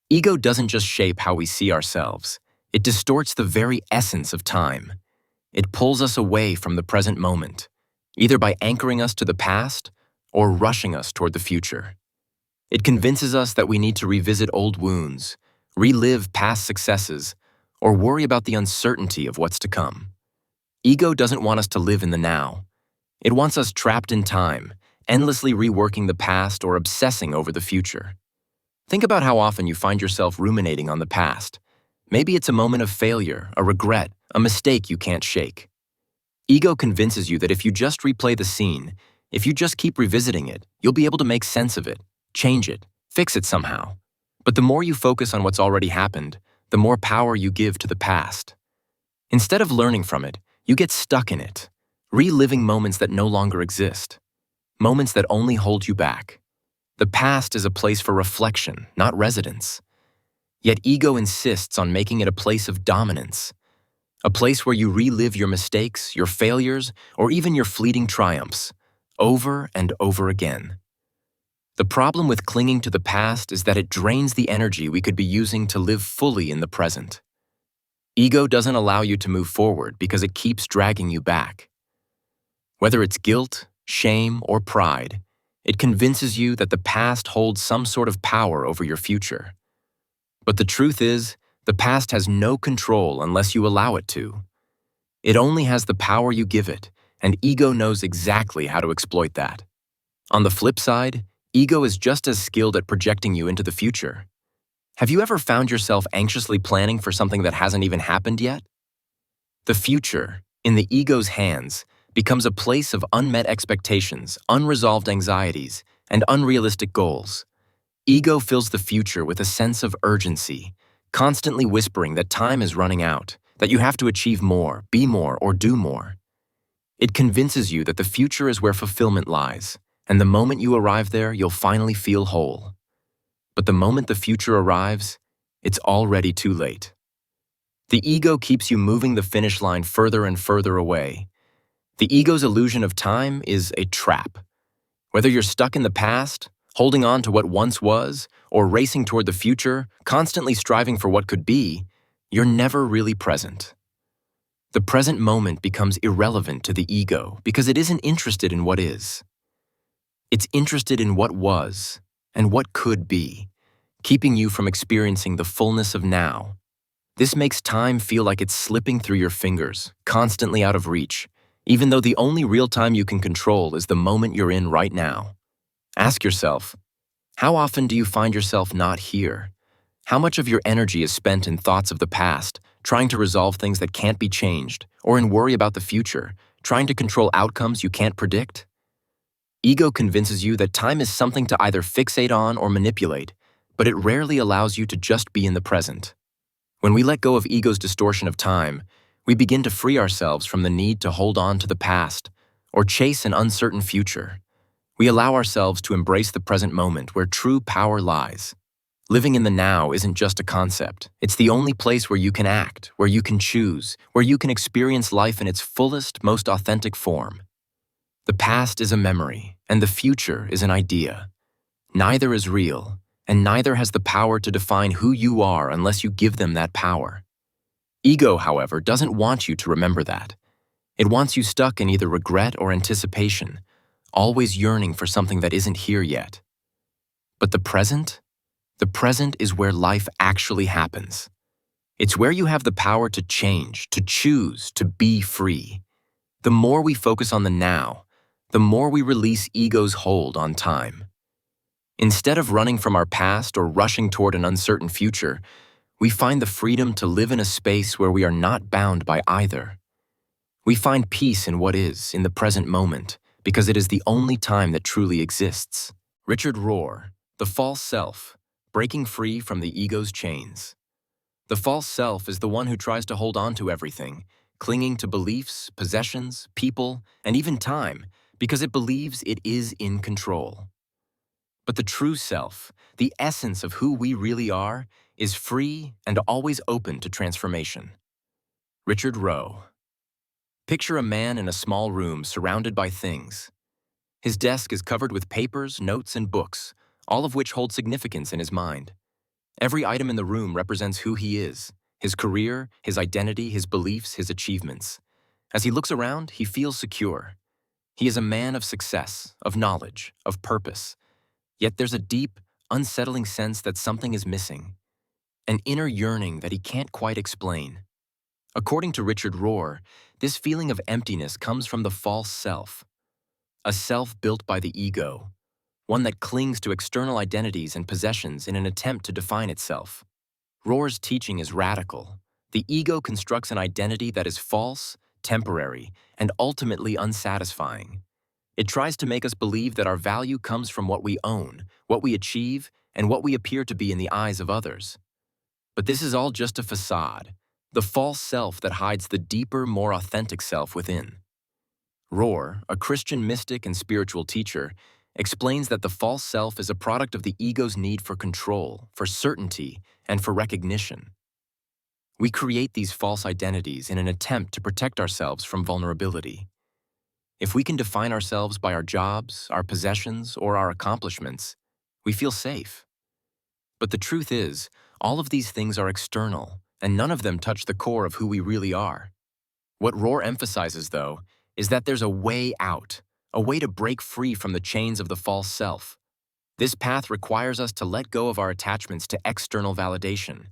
Ego doesn't just shape how we see ourselves, it distorts the very essence of time. It pulls us away from the present moment, either by anchoring us to the past or rushing us toward the future. It convinces us that we need to revisit old wounds, relive past successes, or worry about the uncertainty of what's to come. Ego doesn't want us to live in the now. It wants us trapped in time, endlessly reworking the past or obsessing over the future. Think about how often you find yourself ruminating on the past. Maybe it's a moment of failure, a regret, a mistake you can't shake. Ego convinces you that if you just replay the scene, if you just keep revisiting it, you'll be able to make sense of it, change it, fix it somehow. But the more you focus on what's already happened, the more power you give to the past. Instead of learning from it, you get stuck in it, reliving moments that no longer exist, moments that only hold you back. The past is a place for reflection, not residence. Yet ego insists on making it a place of dominance, a place where you relive your mistakes, your failures, or even your fleeting triumphs, over and over again. The problem with clinging to the past is that it drains the energy we could be using to live fully in the present. Ego doesn't allow you to move forward because it keeps dragging you back. Whether it's guilt, shame, or pride, it convinces you that the past holds some sort of power over your future. But the truth is, the past has no control unless you allow it to. It only has the power you give it, and ego knows exactly how to exploit that. On the flip side, ego is just as skilled at projecting you into the future. Have you ever found yourself anxiously planning for something that hasn't even happened yet? The future, in the ego's hands, becomes a place of unmet expectations, unresolved anxieties, and unrealistic goals. Ego fills the future with a sense of urgency, constantly whispering that time is running out, that you have to achieve more, be more, or do more. It convinces you that the future is where fulfillment lies, and the moment you arrive there, you'll finally feel whole. But the moment the future arrives, it's already too late. The ego keeps you moving the finish line further and further away. The ego's illusion of time is a trap. Whether you're stuck in the past, holding on to what once was, or racing toward the future, constantly striving for what could be, you're never really present. The present moment becomes irrelevant to the ego because it isn't interested in what is. It's interested in what was and what could be, keeping you from experiencing the fullness of now. This makes time feel like it's slipping through your fingers, constantly out of reach, even though the only real time you can control is the moment you're in right now. Ask yourself, how often do you find yourself not here? How much of your energy is spent in thoughts of the past, trying to resolve things that can't be changed, or in worry about the future, trying to control outcomes you can't predict? Ego convinces you that time is something to either fixate on or manipulate, but it rarely allows you to just be in the present. When we let go of ego's distortion of time, we begin to free ourselves from the need to hold on to the past or chase an uncertain future. We allow ourselves to embrace the present moment where true power lies. Living in the now isn't just a concept. It's the only place where you can act, where you can choose, where you can experience life in its fullest, most authentic form. The past is a memory, and the future is an idea. Neither is real, and neither has the power to define who you are unless you give them that power. Ego, however, doesn't want you to remember that. It wants you stuck in either regret or anticipation, always yearning for something that isn't here yet. But the present is where life actually happens. It's where you have the power to change, to choose, to be free. The more we focus on the now, the more we release ego's hold on time. Instead of running from our past or rushing toward an uncertain future, we find the freedom to live in a space where we are not bound by either. We find peace in what is, in the present moment, because it is the only time that truly exists. Richard Rohr, The False Self, Breaking Free from the Ego's Chains. The false self is the one who tries to hold on to everything, clinging to beliefs, possessions, people, and even time, because it believes it is in control. But the true self, the essence of who we really are, is free and always open to transformation. Richard Rowe. Picture a man in a small room surrounded by things. His desk is covered with papers, notes, and books, all of which hold significance in his mind. Every item in the room represents who he is, his career, his identity, his beliefs, his achievements. As he looks around, he feels secure. He is a man of success, of knowledge, of purpose. Yet there's a deep, unsettling sense that something is missing, an inner yearning that he can't quite explain. According to Richard Rohr, this feeling of emptiness comes from the false self, a self built by the ego, one that clings to external identities and possessions in an attempt to define itself. Rohr's teaching is radical. The ego constructs an identity that is false, temporary, and ultimately unsatisfying. It tries to make us believe that our value comes from what we own, what we achieve, and what we appear to be in the eyes of others. But this is all just a facade, the false self that hides the deeper, more authentic self within. Rohr, a Christian mystic and spiritual teacher, explains that the false self is a product of the ego's need for control, for certainty, and for recognition. We create these false identities in an attempt to protect ourselves from vulnerability. If we can define ourselves by our jobs, our possessions, or our accomplishments, we feel safe. But the truth is, all of these things are external, and none of them touch the core of who we really are. What Rohr emphasizes, though, is that there's a way out, a way to break free from the chains of the false self. This path requires us to let go of our attachments to external validation,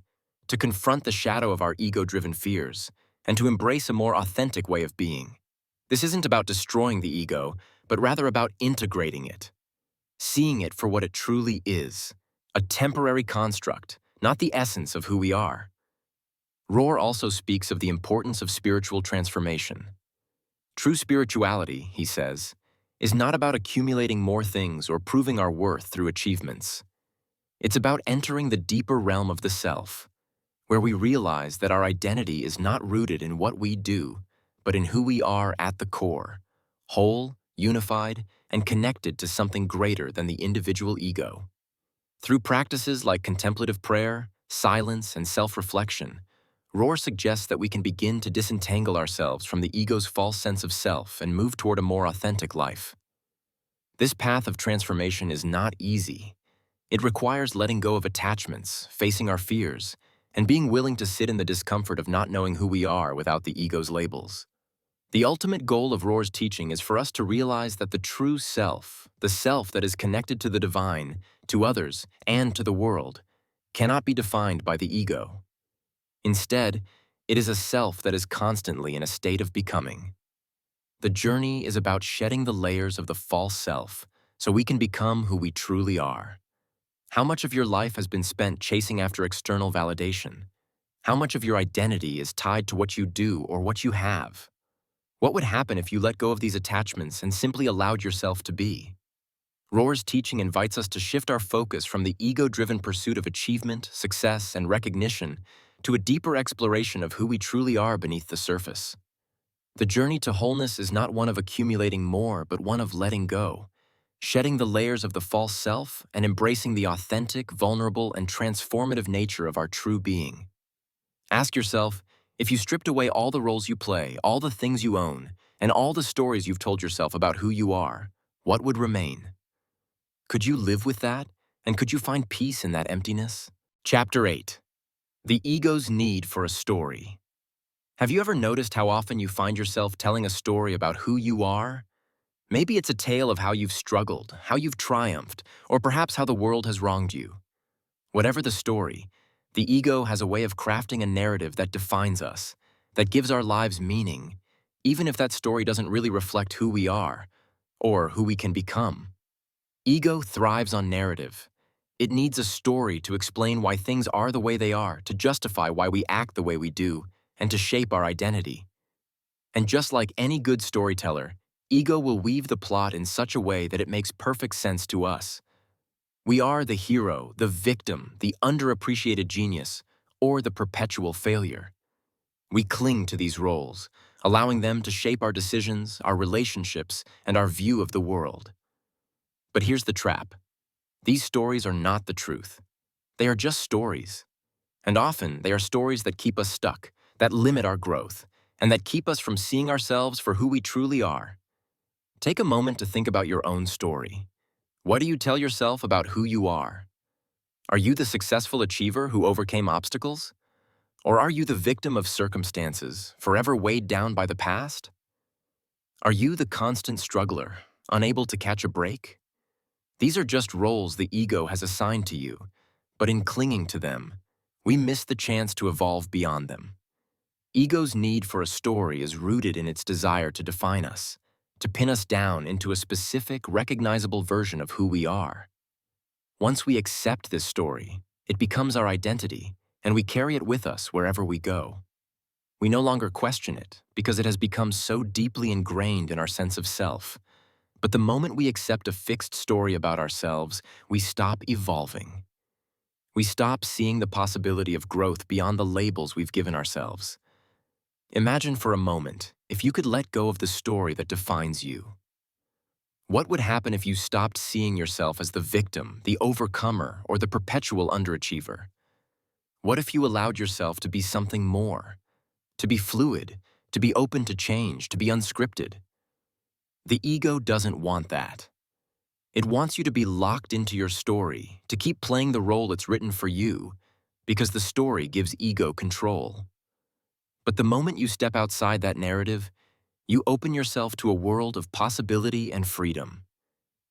to confront the shadow of our ego-driven fears, and to embrace a more authentic way of being. This isn't about destroying the ego, but rather about integrating it, seeing it for what it truly is, a temporary construct, not the essence of who we are. Rohr also speaks of the importance of spiritual transformation. True spirituality, he says, is not about accumulating more things or proving our worth through achievements. It's about entering the deeper realm of the self, where we realize that our identity is not rooted in what we do, but in who we are at the core, whole, unified, and connected to something greater than the individual ego. Through practices like contemplative prayer, silence, and self-reflection, Rohr suggests that we can begin to disentangle ourselves from the ego's false sense of self and move toward a more authentic life. This path of transformation is not easy. It requires letting go of attachments, facing our fears, and being willing to sit in the discomfort of not knowing who we are without the ego's labels. The ultimate goal of Rohr's teaching is for us to realize that the true self, the self that is connected to the divine, to others, and to the world, cannot be defined by the ego. Instead, it is a self that is constantly in a state of becoming. The journey is about shedding the layers of the false self so we can become who we truly are. How much of your life has been spent chasing after external validation? How much of your identity is tied to what you do or what you have? What would happen if you let go of these attachments and simply allowed yourself to be? Rohr's teaching invites us to shift our focus from the ego-driven pursuit of achievement, success, and recognition to a deeper exploration of who we truly are beneath the surface. The journey to wholeness is not one of accumulating more, but one of letting go, shedding the layers of the false self and embracing the authentic, vulnerable, and transformative nature of our true being. Ask yourself, if you stripped away all the roles you play, all the things you own, and all the stories you've told yourself about who you are, what would remain? Could you live with that? And could you find peace in that emptiness? Chapter 8. The ego's need for a story. Have you ever noticed how often you find yourself telling a story about who you are? Maybe it's a tale of how you've struggled, how you've triumphed, or perhaps how the world has wronged you. Whatever the story, the ego has a way of crafting a narrative that defines us, that gives our lives meaning, even if that story doesn't really reflect who we are or who we can become. Ego thrives on narrative. It needs a story to explain why things are the way they are, to justify why we act the way we do, and to shape our identity. And just like any good storyteller, ego will weave the plot in such a way that it makes perfect sense to us. We are the hero, the victim, the underappreciated genius, or the perpetual failure. We cling to these roles, allowing them to shape our decisions, our relationships, and our view of the world. But here's the trap. These stories are not the truth. They are just stories. And often, they are stories that keep us stuck, that limit our growth, and that keep us from seeing ourselves for who we truly are. Take a moment to think about your own story. What do you tell yourself about who you are? Are you the successful achiever who overcame obstacles? Or are you the victim of circumstances, forever weighed down by the past? Are you the constant struggler, unable to catch a break? These are just roles the ego has assigned to you, but in clinging to them, we miss the chance to evolve beyond them. Ego's need for a story is rooted in its desire to define us, to pin us down into a specific, recognizable version of who we are. Once we accept this story, it becomes our identity, and we carry it with us wherever we go. We no longer question it because it has become so deeply ingrained in our sense of self. But the moment we accept a fixed story about ourselves, we stop evolving. We stop seeing the possibility of growth beyond the labels we've given ourselves. Imagine for a moment if you could let go of the story that defines you. What would happen if you stopped seeing yourself as the victim, the overcomer, or the perpetual underachiever? What if you allowed yourself to be something more? To be fluid, to be open to change, to be unscripted? The ego doesn't want that. It wants you to be locked into your story, to keep playing the role it's written for you, because the story gives ego control. But the moment you step outside that narrative, you open yourself to a world of possibility and freedom.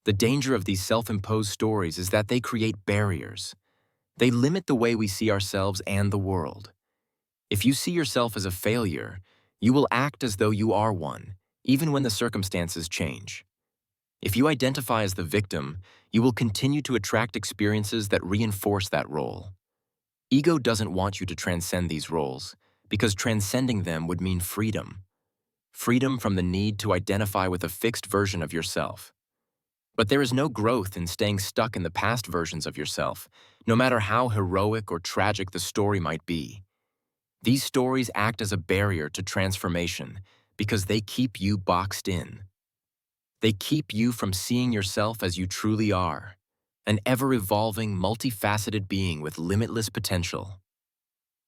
The danger of these self-imposed stories is that they create barriers. They limit the way we see ourselves and the world. If you see yourself as a failure, you will act as though you are one, even when the circumstances change. If you identify as the victim, you will continue to attract experiences that reinforce that role. Ego doesn't want you to transcend these roles, because transcending them would mean freedom. Freedom from the need to identify with a fixed version of yourself. But there is no growth in staying stuck in the past versions of yourself, no matter how heroic or tragic the story might be. These stories act as a barrier to transformation because they keep you boxed in. They keep you from seeing yourself as you truly are, an ever-evolving, multifaceted being with limitless potential.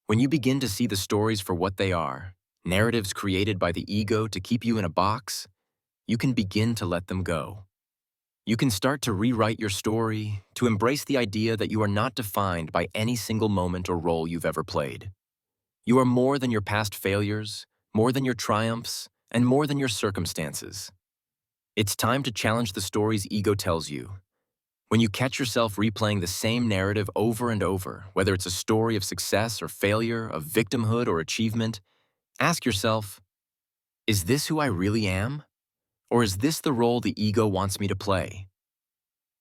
When you begin to see the stories for what they are, narratives created by the ego to keep you in a box, you can begin to let them go. You can start to rewrite your story, to embrace the idea that you are not defined by any single moment or role you've ever played. You are more than your past failures, more than your triumphs, and more than your circumstances. It's time to challenge the stories ego tells you. When you catch yourself replaying the same narrative over and over, whether it's a story of success or failure, of victimhood or achievement, ask yourself, is this who I really am? Or is this the role the ego wants me to play?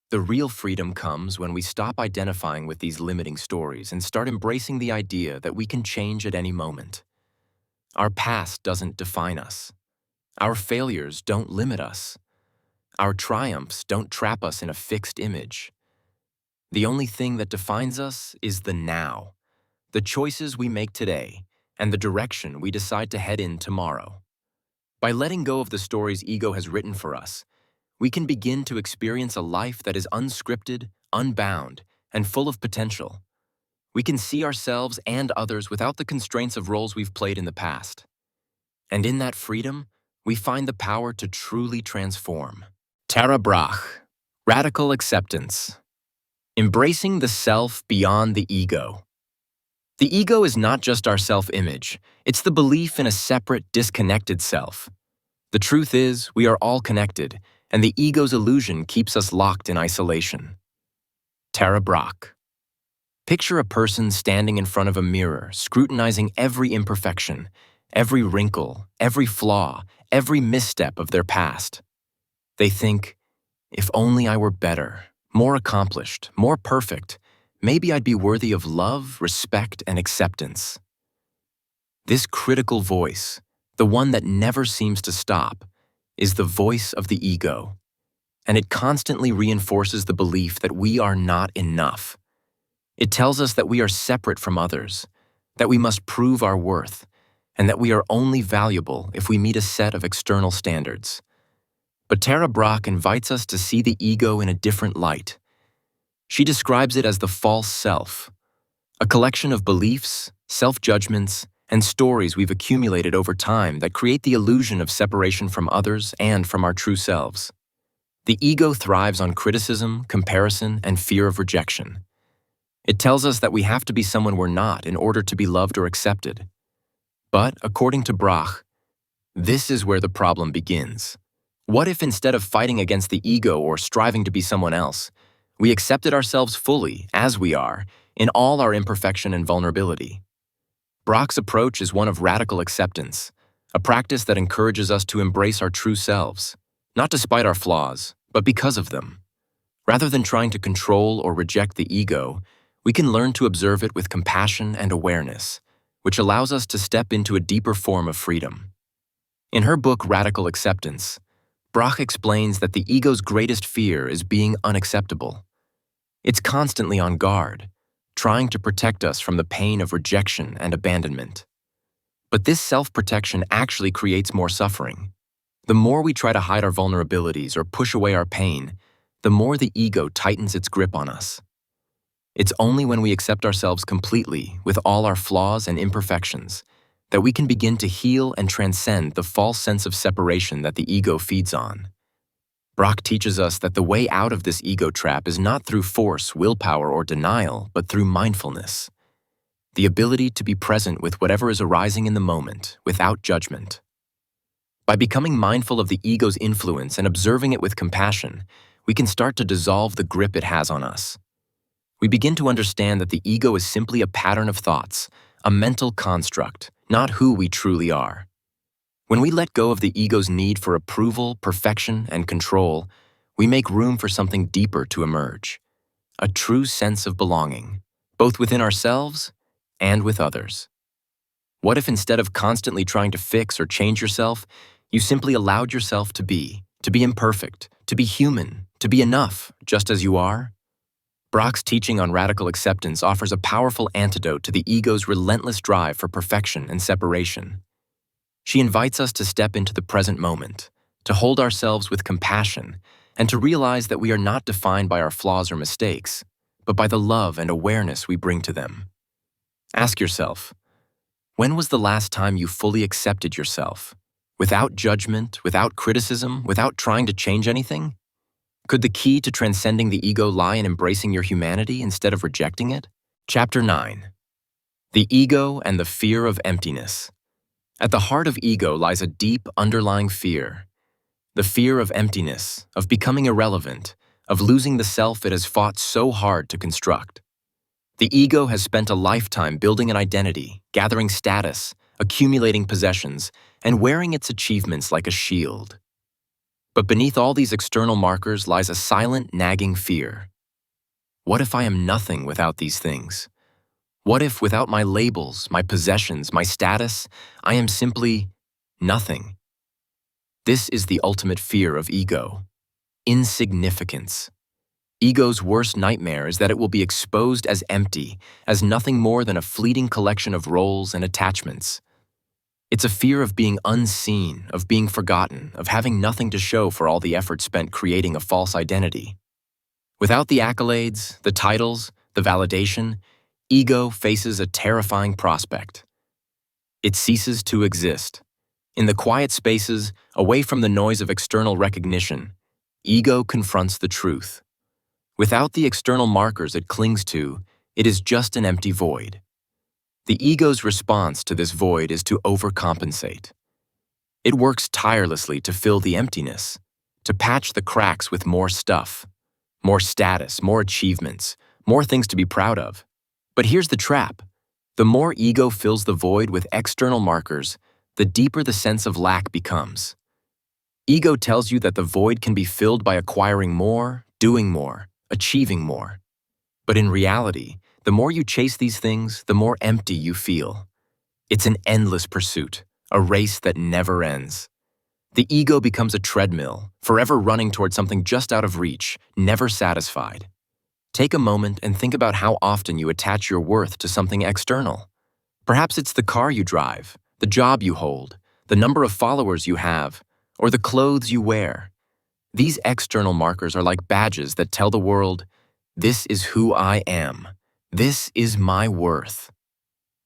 The real freedom comes when we stop identifying with these limiting stories and start embracing the idea that we can change at any moment. Our past doesn't define us. Our failures don't limit us. Our triumphs don't trap us in a fixed image. The only thing that defines us is the now, the choices we make today, and the direction we decide to head in tomorrow. By letting go of the stories ego has written for us, we can begin to experience a life that is unscripted, unbound, and full of potential. We can see ourselves and others without the constraints of roles we've played in the past. And in that freedom, we find the power to truly transform. Tara Brach, Radical Acceptance. Embracing the self beyond the ego. The ego is not just our self-image, it's the belief in a separate, disconnected self. The truth is, we are all connected, and the ego's illusion keeps us locked in isolation. Tara Brach. Picture a person standing in front of a mirror, scrutinizing every imperfection, every wrinkle, every flaw, every misstep of their past. They think, if only I were better, more accomplished, more perfect, maybe I'd be worthy of love, respect, and acceptance. This critical voice, the one that never seems to stop, is the voice of the ego, and it constantly reinforces the belief that we are not enough. It tells us that we are separate from others, that we must prove our worth, and that we are only valuable if we meet a set of external standards. But Tara Brach invites us to see the ego in a different light. She describes it as the false self, a collection of beliefs, self-judgments, and stories we've accumulated over time that create the illusion of separation from others and from our true selves. The ego thrives on criticism, comparison, and fear of rejection. It tells us that we have to be someone we're not in order to be loved or accepted. But, according to Brach, this is where the problem begins. What if instead of fighting against the ego or striving to be someone else, we accepted ourselves fully, as we are, in all our imperfection and vulnerability? Brach's approach is one of radical acceptance, a practice that encourages us to embrace our true selves, not despite our flaws, but because of them. Rather than trying to control or reject the ego, we can learn to observe it with compassion and awareness, which allows us to step into a deeper form of freedom. In her book Radical Acceptance, Brach explains that the ego's greatest fear is being unacceptable. It's constantly on guard, trying to protect us from the pain of rejection and abandonment. But this self-protection actually creates more suffering. The more we try to hide our vulnerabilities or push away our pain, the more the ego tightens its grip on us. It's only when we accept ourselves completely, with all our flaws and imperfections, that we can begin to heal and transcend the false sense of separation that the ego feeds on. Brach teaches us that the way out of this ego trap is not through force, willpower, or denial, but through mindfulness. The ability to be present with whatever is arising in the moment, without judgment. By becoming mindful of the ego's influence and observing it with compassion, we can start to dissolve the grip it has on us. We begin to understand that the ego is simply a pattern of thoughts, a mental construct, not who we truly are. When we let go of the ego's need for approval, perfection, and control, we make room for something deeper to emerge, a true sense of belonging, both within ourselves and with others. What if instead of constantly trying to fix or change yourself, you simply allowed yourself to be imperfect, to be human, to be enough, just as you are? Brach's teaching on radical acceptance offers a powerful antidote to the ego's relentless drive for perfection and separation. She invites us to step into the present moment, to hold ourselves with compassion, and to realize that we are not defined by our flaws or mistakes, but by the love and awareness we bring to them. Ask yourself, when was the last time you fully accepted yourself, without judgment, without criticism, without trying to change anything? Could the key to transcending the ego lie in embracing your humanity instead of rejecting it? Chapter 9. The Ego and the Fear of Emptiness. At the heart of ego lies a deep, underlying fear. The fear of emptiness, of becoming irrelevant, of losing the self it has fought so hard to construct. The ego has spent a lifetime building an identity, gathering status, accumulating possessions, and wearing its achievements like a shield. But beneath all these external markers lies a silent, nagging fear. What if I am nothing without these things? What if, without my labels, my possessions, my status, I am simply nothing? This is the ultimate fear of ego: insignificance. Ego's worst nightmare is that it will be exposed as empty, as nothing more than a fleeting collection of roles and attachments. It's a fear of being unseen, of being forgotten, of having nothing to show for all the effort spent creating a false identity. Without the accolades, the titles, the validation, ego faces a terrifying prospect. It ceases to exist. In the quiet spaces, away from the noise of external recognition, ego confronts the truth. Without the external markers it clings to, it is just an empty void. The ego's response to this void is to overcompensate. It works tirelessly to fill the emptiness, to patch the cracks with more stuff, more status, more achievements, more things to be proud of. But here's the trap. The more ego fills the void with external markers, the deeper the sense of lack becomes. Ego tells you that the void can be filled by acquiring more, doing more, achieving more. But in reality, the more you chase these things, the more empty you feel. It's an endless pursuit, a race that never ends. The ego becomes a treadmill, forever running toward something just out of reach, never satisfied. Take a moment and think about how often you attach your worth to something external. Perhaps it's the car you drive, the job you hold, the number of followers you have, or the clothes you wear. These external markers are like badges that tell the world, This is who I am. This is my worth.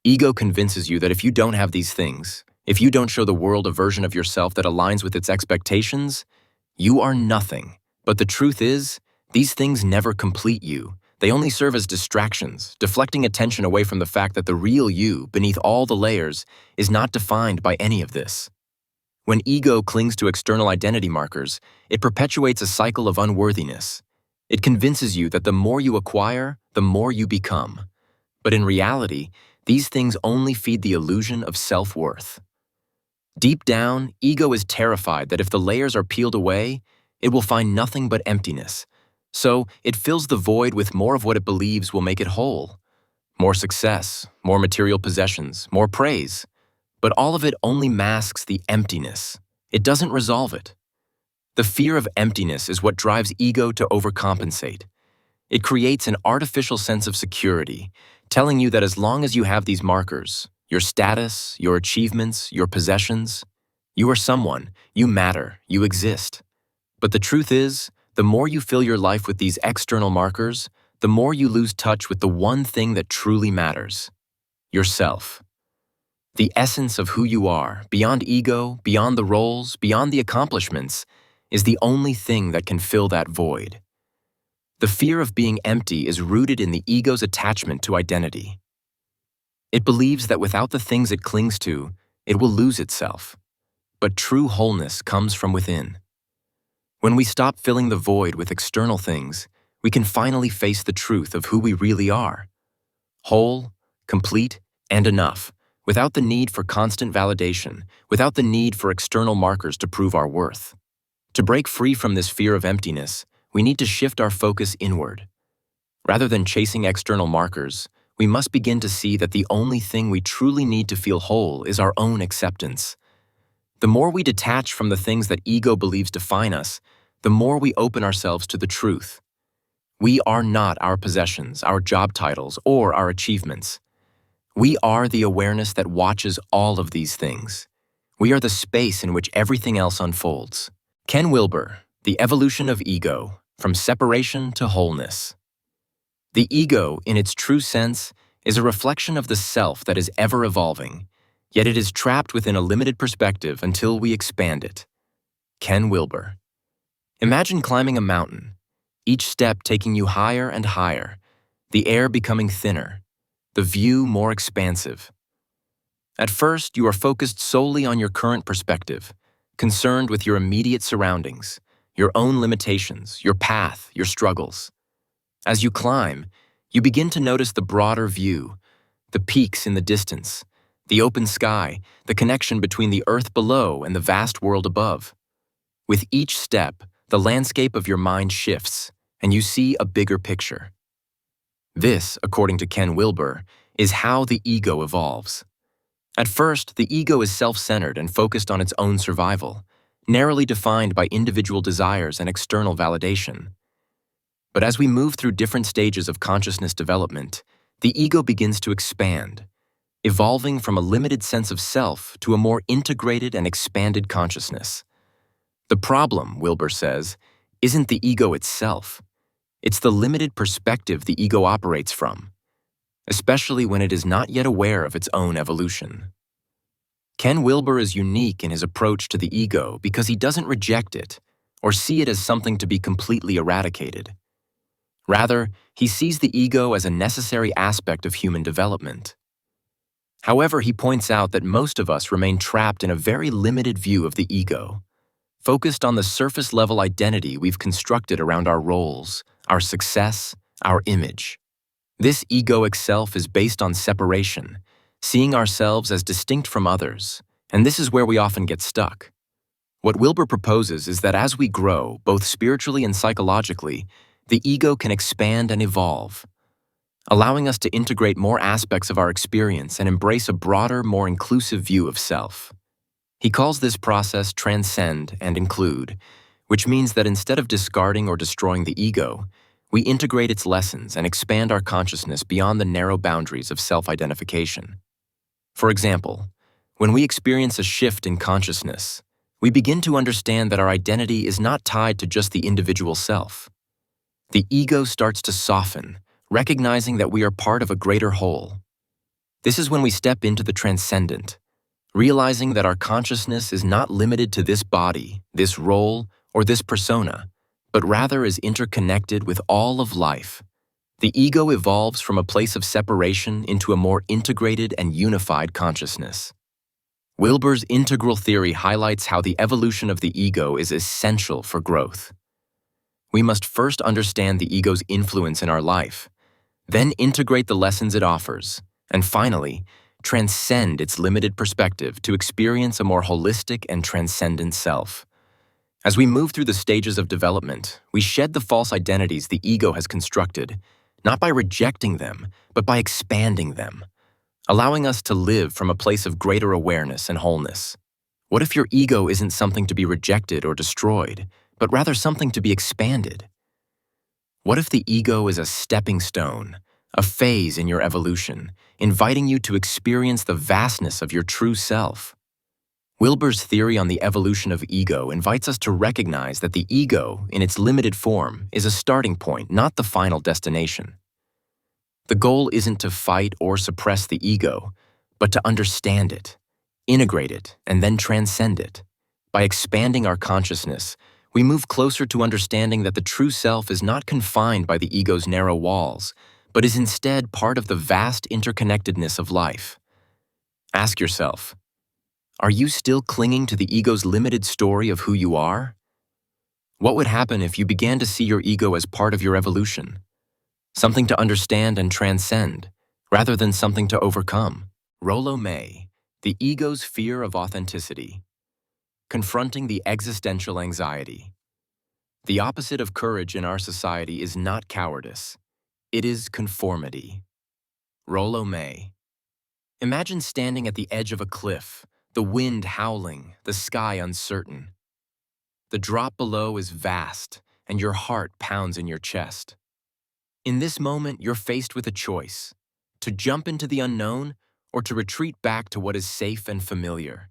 Ego convinces you that if you don't have these things, if you don't show the world a version of yourself that aligns with its expectations, you are nothing. But the truth is, these things never complete you. They only serve as distractions, deflecting attention away from the fact that the real you, beneath all the layers, is not defined by any of this. When ego clings to external identity markers, it perpetuates a cycle of unworthiness. It convinces you that the more you acquire, the more you become. But in reality, these things only feed the illusion of self-worth. Deep down, ego is terrified that if the layers are peeled away, it will find nothing but emptiness. So it fills the void with more of what it believes will make it whole. More success, more material possessions, more praise. But all of it only masks the emptiness. It doesn't resolve it. The fear of emptiness is what drives ego to overcompensate. It creates an artificial sense of security, telling you that as long as you have these markers, your status, your achievements, your possessions, you are someone, you matter, you exist. But the truth is, the more you fill your life with these external markers, the more you lose touch with the one thing that truly matters: yourself. The essence of who you are, beyond ego, beyond the roles, beyond the accomplishments, is the only thing that can fill that void. The fear of being empty is rooted in the ego's attachment to identity. It believes that without the things it clings to, it will lose itself. But true wholeness comes from within. When we stop filling the void with external things, we can finally face the truth of who we really are: whole, complete, and enough, without the need for constant validation, without the need for external markers to prove our worth. To break free from this fear of emptiness, we need to shift our focus inward. Rather than chasing external markers, we must begin to see that the only thing we truly need to feel whole is our own acceptance. The more we detach from the things that ego believes define us, the more we open ourselves to the truth. We are not our possessions, our job titles, or our achievements. We are the awareness that watches all of these things. We are the space in which everything else unfolds. Ken Wilber, The Evolution of Ego, From Separation to Wholeness. The ego, in its true sense, is a reflection of the self that is ever evolving, yet it is trapped within a limited perspective until we expand it. Ken Wilber. Imagine climbing a mountain, each step taking you higher and higher, the air becoming thinner, the view more expansive. At first, you are focused solely on your current perspective, concerned with your immediate surroundings, your own limitations, your path, your struggles. As you climb, you begin to notice the broader view, the peaks in the distance, the open sky, the connection between the earth below and the vast world above. With each step, the landscape of your mind shifts, and you see a bigger picture. This, according to Ken Wilber, is how the ego evolves. At first, the ego is self-centered and focused on its own survival, narrowly defined by individual desires and external validation. But as we move through different stages of consciousness development, the ego begins to expand, evolving from a limited sense of self to a more integrated and expanded consciousness. The problem, Wilber says, isn't the ego itself. It's the limited perspective the ego operates from, especially when it is not yet aware of its own evolution. Ken Wilber is unique in his approach to the ego because he doesn't reject it or see it as something to be completely eradicated. Rather, he sees the ego as a necessary aspect of human development. However, he points out that most of us remain trapped in a very limited view of the ego, focused on the surface-level identity we've constructed around our roles, our success, our image. This egoic self is based on separation, seeing ourselves as distinct from others, and this is where we often get stuck. What Wilber proposes is that as we grow, both spiritually and psychologically, the ego can expand and evolve, allowing us to integrate more aspects of our experience and embrace a broader, more inclusive view of self. He calls this process transcend and include, which means that instead of discarding or destroying the ego, we integrate its lessons and expand our consciousness beyond the narrow boundaries of self-identification. For example, when we experience a shift in consciousness, we begin to understand that our identity is not tied to just the individual self. The ego starts to soften, recognizing that we are part of a greater whole. This is when we step into the transcendent, realizing that our consciousness is not limited to this body, this role, or this persona, but rather is interconnected with all of life. The ego evolves from a place of separation into a more integrated and unified consciousness. Wilber's integral theory highlights how the evolution of the ego is essential for growth. We must first understand the ego's influence in our life, then integrate the lessons it offers, and finally, transcend its limited perspective to experience a more holistic and transcendent self. As we move through the stages of development, we shed the false identities the ego has constructed, not by rejecting them, but by expanding them, allowing us to live from a place of greater awareness and wholeness. What if your ego isn't something to be rejected or destroyed, but rather something to be expanded? What if the ego is a stepping stone, a phase in your evolution, inviting you to experience the vastness of your true self? Wilber's theory on the evolution of ego invites us to recognize that the ego, in its limited form, is a starting point, not the final destination. The goal isn't to fight or suppress the ego, but to understand it, integrate it, and then transcend it. By expanding our consciousness, we move closer to understanding that the true self is not confined by the ego's narrow walls, but is instead part of the vast interconnectedness of life. Ask yourself, are you still clinging to the ego's limited story of who you are? What would happen if you began to see your ego as part of your evolution? Something to understand and transcend, rather than something to overcome. Rollo May, The Ego's Fear of Authenticity. Confronting the Existential Anxiety. The opposite of courage in our society is not cowardice. It is conformity. Rollo May. Imagine standing at the edge of a cliff, the wind howling, the sky uncertain. The drop below is vast, and your heart pounds in your chest. In this moment, you're faced with a choice: to jump into the unknown or to retreat back to what is safe and familiar.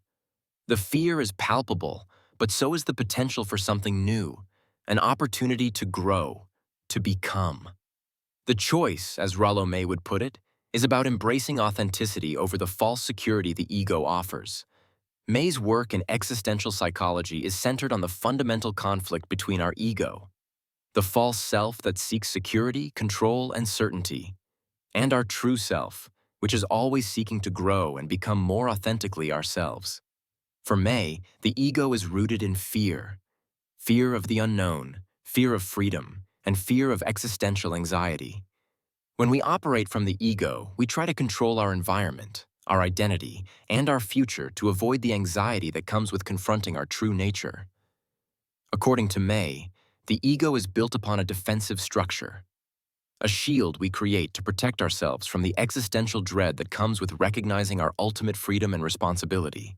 The fear is palpable, but so is the potential for something new, an opportunity to grow, to become. The choice, as Rollo May would put it, is about embracing authenticity over the false security the ego offers. May's work in existential psychology is centered on the fundamental conflict between our ego, the false self that seeks security, control, and certainty, and our true self, which is always seeking to grow and become more authentically ourselves. For May, the ego is rooted in fear: fear of the unknown, fear of freedom, and fear of existential anxiety. When we operate from the ego, we try to control our environment, our identity, and our future to avoid the anxiety that comes with confronting our true nature. According to May, the ego is built upon a defensive structure, a shield we create to protect ourselves from the existential dread that comes with recognizing our ultimate freedom and responsibility.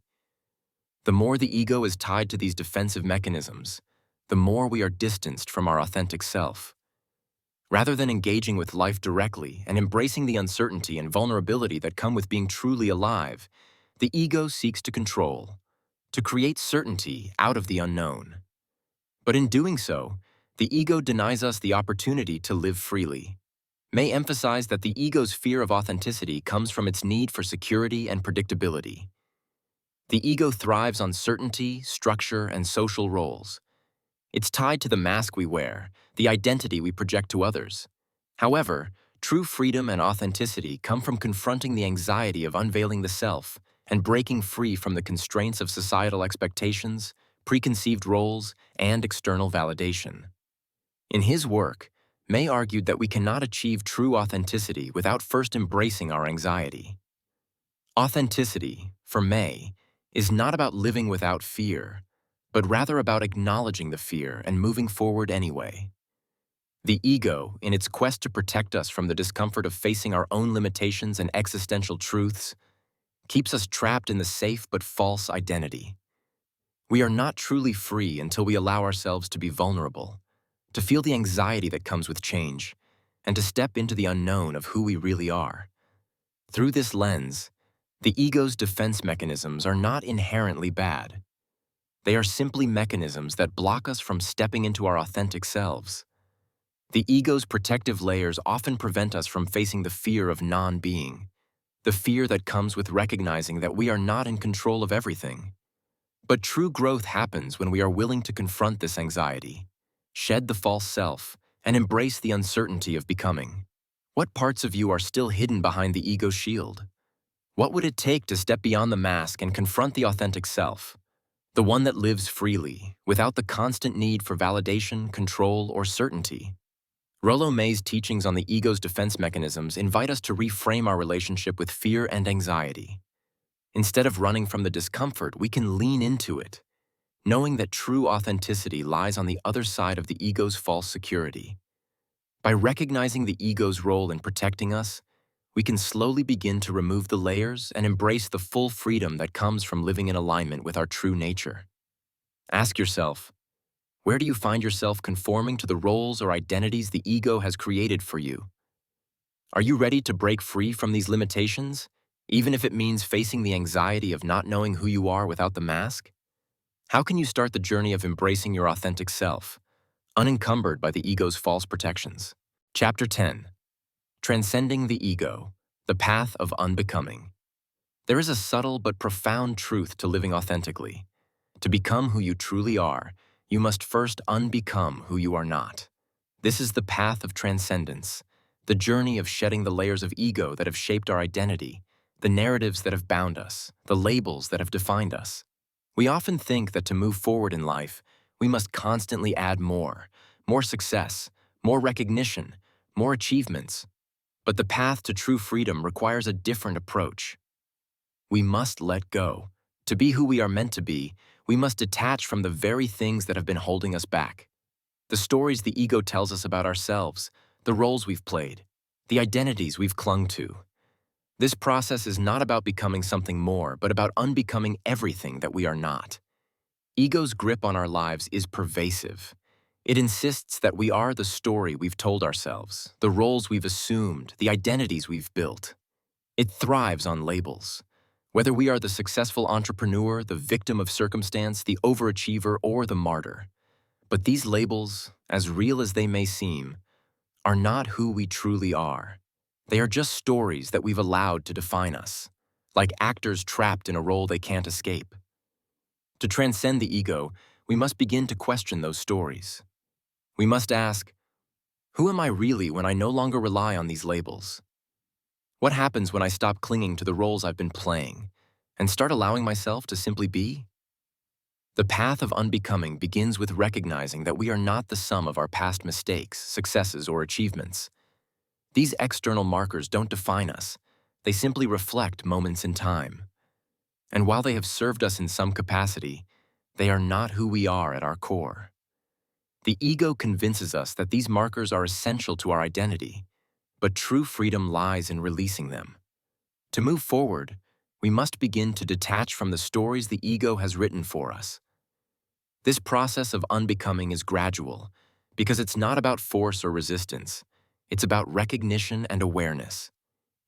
The more the ego is tied to these defensive mechanisms, the more we are distanced from our authentic self. Rather than engaging with life directly and embracing the uncertainty and vulnerability that come with being truly alive, the ego seeks to control, to create certainty out of the unknown. But in doing so, the ego denies us the opportunity to live freely. May emphasize that the ego's fear of authenticity comes from its need for security and predictability. The ego thrives on certainty, structure, and social roles. It's tied to the mask we wear, the identity we project to others. However, true freedom and authenticity come from confronting the anxiety of unveiling the self and breaking free from the constraints of societal expectations, preconceived roles, and external validation. In his work, May argued that we cannot achieve true authenticity without first embracing our anxiety. Authenticity, for May, is not about living without fear, but rather about acknowledging the fear and moving forward anyway. The ego, in its quest to protect us from the discomfort of facing our own limitations and existential truths, keeps us trapped in the safe but false identity. We are not truly free until we allow ourselves to be vulnerable, to feel the anxiety that comes with change, and to step into the unknown of who we really are. Through this lens, the ego's defense mechanisms are not inherently bad. They are simply mechanisms that block us from stepping into our authentic selves. The ego's protective layers often prevent us from facing the fear of non-being, the fear that comes with recognizing that we are not in control of everything. But true growth happens when we are willing to confront this anxiety, shed the false self, and embrace the uncertainty of becoming. What parts of you are still hidden behind the ego's shield? What would it take to step beyond the mask and confront the authentic self, the one that lives freely, without the constant need for validation, control, or certainty? Rollo May's teachings on the ego's defense mechanisms invite us to reframe our relationship with fear and anxiety. Instead of running from the discomfort, we can lean into it, knowing that true authenticity lies on the other side of the ego's false security. By recognizing the ego's role in protecting us, we can slowly begin to remove the layers and embrace the full freedom that comes from living in alignment with our true nature. Ask yourself, where do you find yourself conforming to the roles or identities the ego has created for you? Are you ready to break free from these limitations, even if it means facing the anxiety of not knowing who you are without the mask? How can you start the journey of embracing your authentic self, unencumbered by the ego's false protections? Chapter 10. Transcending the Ego, the Path of Unbecoming. There is a subtle but profound truth to living authentically. To become who you truly are, you must first unbecome who you are not. This is the path of transcendence, the journey of shedding the layers of ego that have shaped our identity, the narratives that have bound us, the labels that have defined us. We often think that to move forward in life, we must constantly add more success, more recognition, more achievements. But the path to true freedom requires a different approach. We must let go. To be who we are meant to be, we must detach from the very things that have been holding us back. The stories the ego tells us about ourselves, the roles we've played, the identities we've clung to. This process is not about becoming something more, but about unbecoming everything that we are not. Ego's grip on our lives is pervasive. It insists that we are the story we've told ourselves, the roles we've assumed, the identities we've built. It thrives on labels. Whether we are the successful entrepreneur, the victim of circumstance, the overachiever, or the martyr. But these labels, as real as they may seem, are not who we truly are. They are just stories that we've allowed to define us, like actors trapped in a role they can't escape. To transcend the ego, we must begin to question those stories. We must ask, who am I really when I no longer rely on these labels? What happens when I stop clinging to the roles I've been playing and start allowing myself to simply be? The path of unbecoming begins with recognizing that we are not the sum of our past mistakes, successes, or achievements. These external markers don't define us. They simply reflect moments in time. And while they have served us in some capacity, they are not who we are at our core. The ego convinces us that these markers are essential to our identity, but true freedom lies in releasing them. To move forward, we must begin to detach from the stories the ego has written for us. This process of unbecoming is gradual, because it's not about force or resistance. It's about recognition and awareness.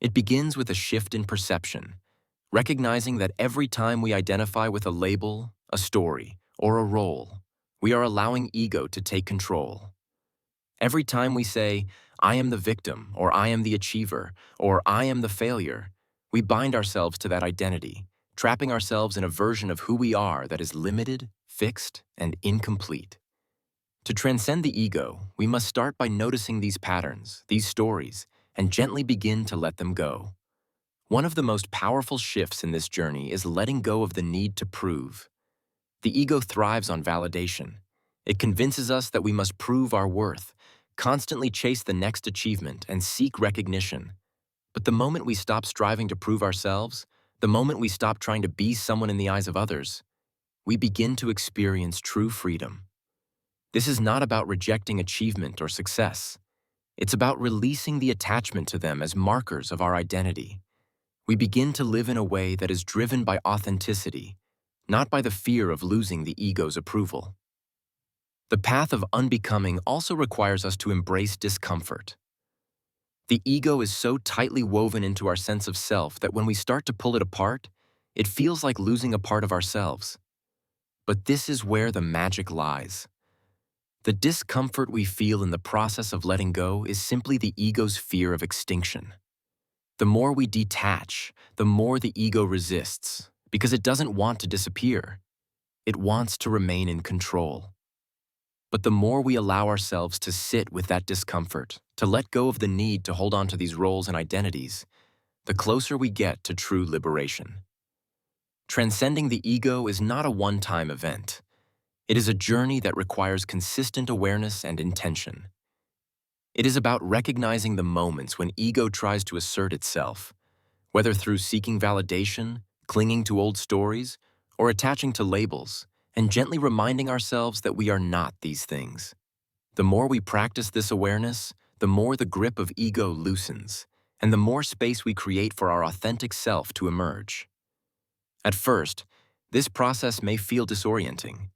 It begins with a shift in perception, recognizing that every time we identify with a label, a story, or a role, we are allowing ego to take control. Every time we say, I am the victim, or I am the achiever, or I am the failure, we bind ourselves to that identity, trapping ourselves in a version of who we are that is limited, fixed, and incomplete. To transcend the ego, we must start by noticing these patterns, these stories, and gently begin to let them go. One of the most powerful shifts in this journey is letting go of the need to prove. The ego thrives on validation. It convinces us that we must prove our worth, constantly chase the next achievement, and seek recognition. But the moment we stop striving to prove ourselves, the moment we stop trying to be someone in the eyes of others, we begin to experience true freedom. This is not about rejecting achievement or success. It's about releasing the attachment to them as markers of our identity. We begin to live in a way that is driven by authenticity, not by the fear of losing the ego's approval. The path of unbecoming also requires us to embrace discomfort. The ego is so tightly woven into our sense of self that when we start to pull it apart, it feels like losing a part of ourselves. But this is where the magic lies. The discomfort we feel in the process of letting go is simply the ego's fear of extinction. The more we detach, the more the ego resists, because it doesn't want to disappear. It wants to remain in control. But the more we allow ourselves to sit with that discomfort, to let go of the need to hold on to these roles and identities, the closer we get to true liberation. Transcending the ego is not a one-time event. It is a journey that requires consistent awareness and intention. It is about recognizing the moments when ego tries to assert itself, whether through seeking validation, clinging to old stories, or attaching to labels, and gently reminding ourselves that we are not these things. The more we practice this awareness, the more the grip of ego loosens, and the more space we create for our authentic self to emerge. At first, this process may feel disorienting.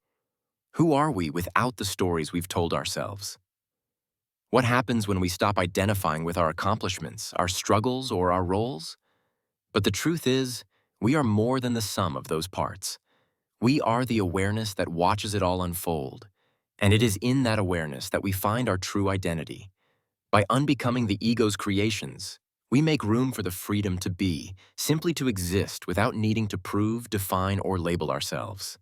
Who are we without the stories we've told ourselves? What happens when we stop identifying with our accomplishments, our struggles, or our roles? But the truth is, we are more than the sum of those parts. We are the awareness that watches it all unfold, and it is in that awareness that we find our true identity. By unbecoming the ego's creations, we make room for the freedom to be, simply to exist without needing to prove, define, or label ourselves.